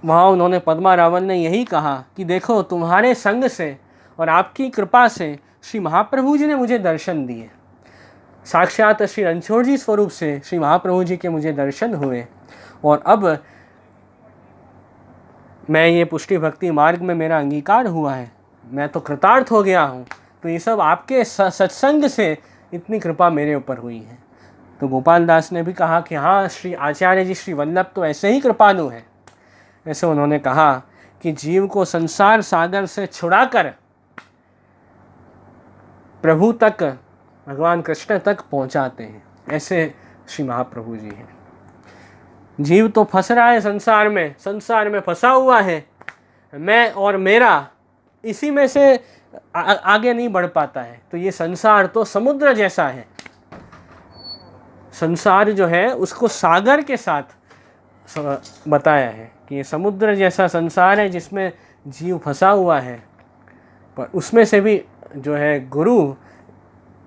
वहाँ उन्होंने पद्मारावन ने यही कहा कि देखो तुम्हारे संग से और आपकी कृपा से श्री महाप्रभु जी ने मुझे दर्शन दिए। साक्षात श्री रणछोड़ जी स्वरूप से श्री महाप्रभु जी के मुझे दर्शन हुए और अब मैं ये पुष्टि भक्ति मार्ग में मेरा अंगीकार हुआ है, मैं तो कृतार्थ हो गया हूँ। तो ये सब आपके सत्संग से इतनी कृपा मेरे ऊपर हुई है। तो गोपाल दास ने भी कहा कि हाँ, श्री आचार्य जी श्री वल्लभ तो ऐसे ही कृपालु हैं। ऐसे उन्होंने कहा कि जीव को संसार सागर से छुड़ाकर प्रभु तक, भगवान कृष्ण तक पहुंचाते हैं, ऐसे श्री महाप्रभु जी हैं। जीव तो फंस रहा है संसार में फंसा हुआ है, मैं और मेरा, इसी में से आगे नहीं बढ़ पाता है। तो ये संसार तो समुद्र जैसा है, संसार जो है उसको सागर के साथ बताया है कि ये समुद्र जैसा संसार है जिसमें जीव फंसा हुआ है, पर उसमें से भी जो है गुरु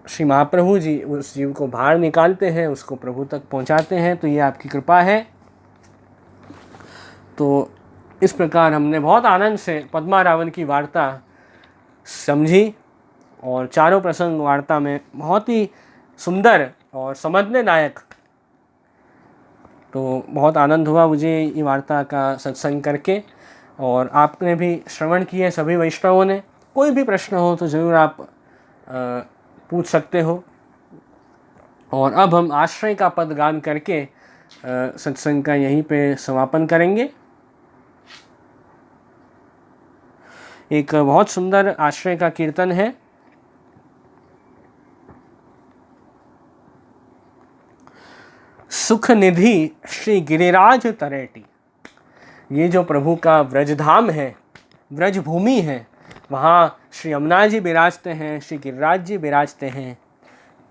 श्री महाप्रभु जी उस जीव को बाहर निकालते हैं, उसको प्रभु तक पहुंचाते हैं। तो ये आपकी कृपा है। तो इस प्रकार हमने बहुत आनंद से पद्मारावन की वार्ता समझी और चारों प्रसंग वार्ता में बहुत ही सुंदर और समझने लायक, तो बहुत आनंद हुआ मुझे ये वार्ता का सत्संग करके। और आपने भी श्रवण किए सभी वैष्णवों ने। कोई भी प्रश्न हो तो ज़रूर आप पूछ सकते हो। और अब हम आश्रय का पद गान करके सत्संग का यहीं पे समापन करेंगे। एक बहुत सुंदर आश्रय का कीर्तन है। सुख निधि श्री गिरिराज तरेटी। ये जो प्रभु का व्रजधाम है, व्रज भूमि है, वहाँ श्री यमुना जी विराजते हैं, श्री गिरिराज जी विराजते हैं।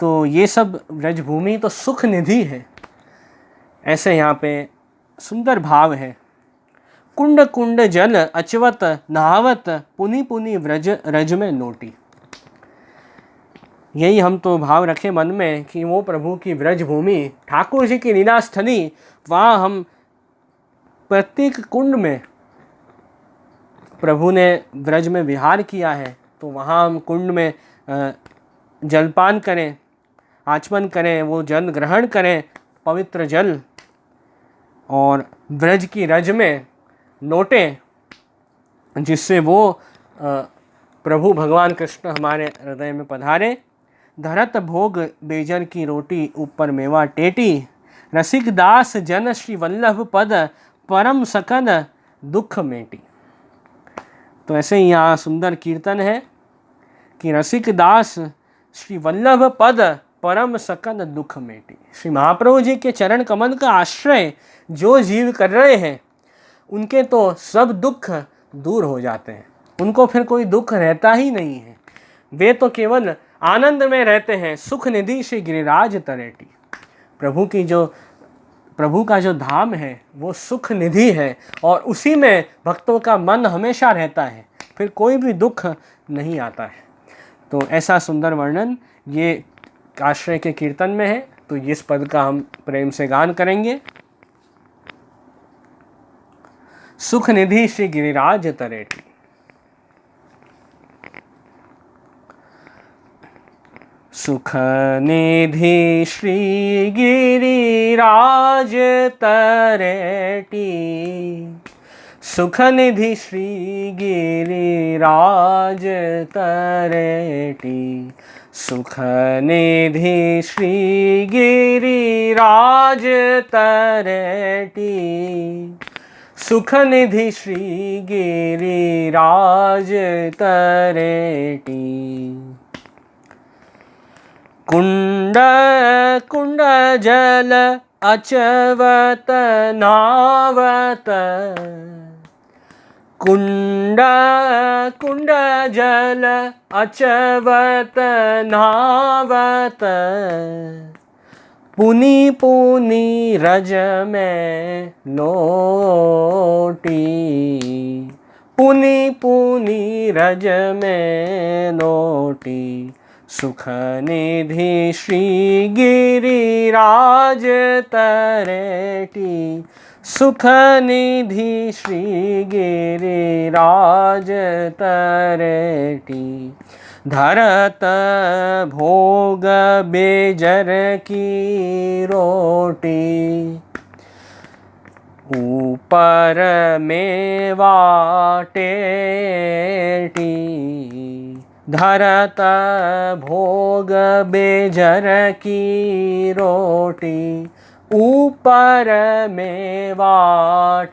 तो ये सब व्रज भूमि तो सुख निधि है। ऐसे यहाँ पे सुंदर भाव है। कुंड कुंड जल अचवत नहावत पुनि पुनि व्रज रज में लोटी। यही हम तो भाव रखें मन में कि वो प्रभु की व्रज भूमि, ठाकुर जी की लीला स्थली, वहाँ हम प्रत्येक कुंड में प्रभु ने व्रज में विहार किया है, तो वहाँ हम कुंड में जलपान करें, आचमन करें, वो जल ग्रहण करें, पवित्र जल, और व्रज की रज में लौटें, जिससे वो प्रभु भगवान कृष्ण हमारे हृदय में पधारे। धरत भोग बेजर की रोटी, ऊपर मेवा टेटी, रसिक दास जन श्री वल्लभ पद, परम सकन दुख मेटी। तो ऐसे ही यहाँ सुंदर कीर्तन है कि रसिक दास श्री वल्लभ पद, परम सकन दुख मेटी। श्री महाप्रभु जी के चरण कमल का आश्रय जो जीव कर रहे हैं, उनके तो सब दुख दूर हो जाते हैं, उनको फिर कोई दुख रहता ही नहीं है। वे तो केवल आनंद में रहते हैं। सुख निधि श्री गिरिराज तरेटी। प्रभु का जो धाम है वो सुख निधि है, और उसी में भक्तों का मन हमेशा रहता है, फिर कोई भी दुख नहीं आता है। तो ऐसा सुंदर वर्णन ये आश्रय के कीर्तन में है। तो इस पद का हम प्रेम से गान करेंगे। सुख निधि श्री गिरिराज तरेटी। सुख निधि श्री गिरिराज तरेटी, सुख निधि श्री गिरिराज तरेटी, सुख निधि श्री गिरिराज तरेटी, सुख निधि श्री गिरिराज तरेटी। कुंड कुंड जल अचवत नावत, कुंड कुंड जल अचवत नावत, पुनि पुनि रज में लोटी, पुनि पुनि रज में नोटी, सुख निधि श्री गिरिराज तरेटी, सुख निधि श्री गिरिराज तरेटी। धरत भोग बेजर की रोटी, ऊपर मेवा टेटी। धरत भोग बेजर की रोटी, ऊपर मेवा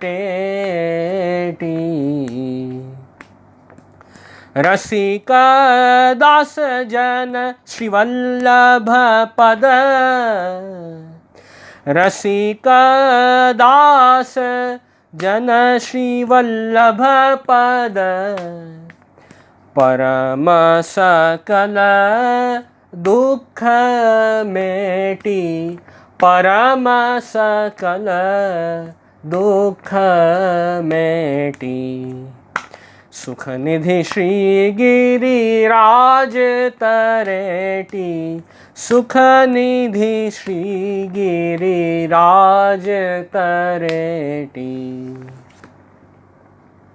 टेटी। रसिक दास जन श्रीवल्लभ पद, रसिक दास जन श्रीवल्लभ पद। परम सकल दुख मेटी, परम सकल दुख मेटी। सुख निधि श्री गिरिराज तरेटी, सुख निधि श्री गिरिराज तरेटी।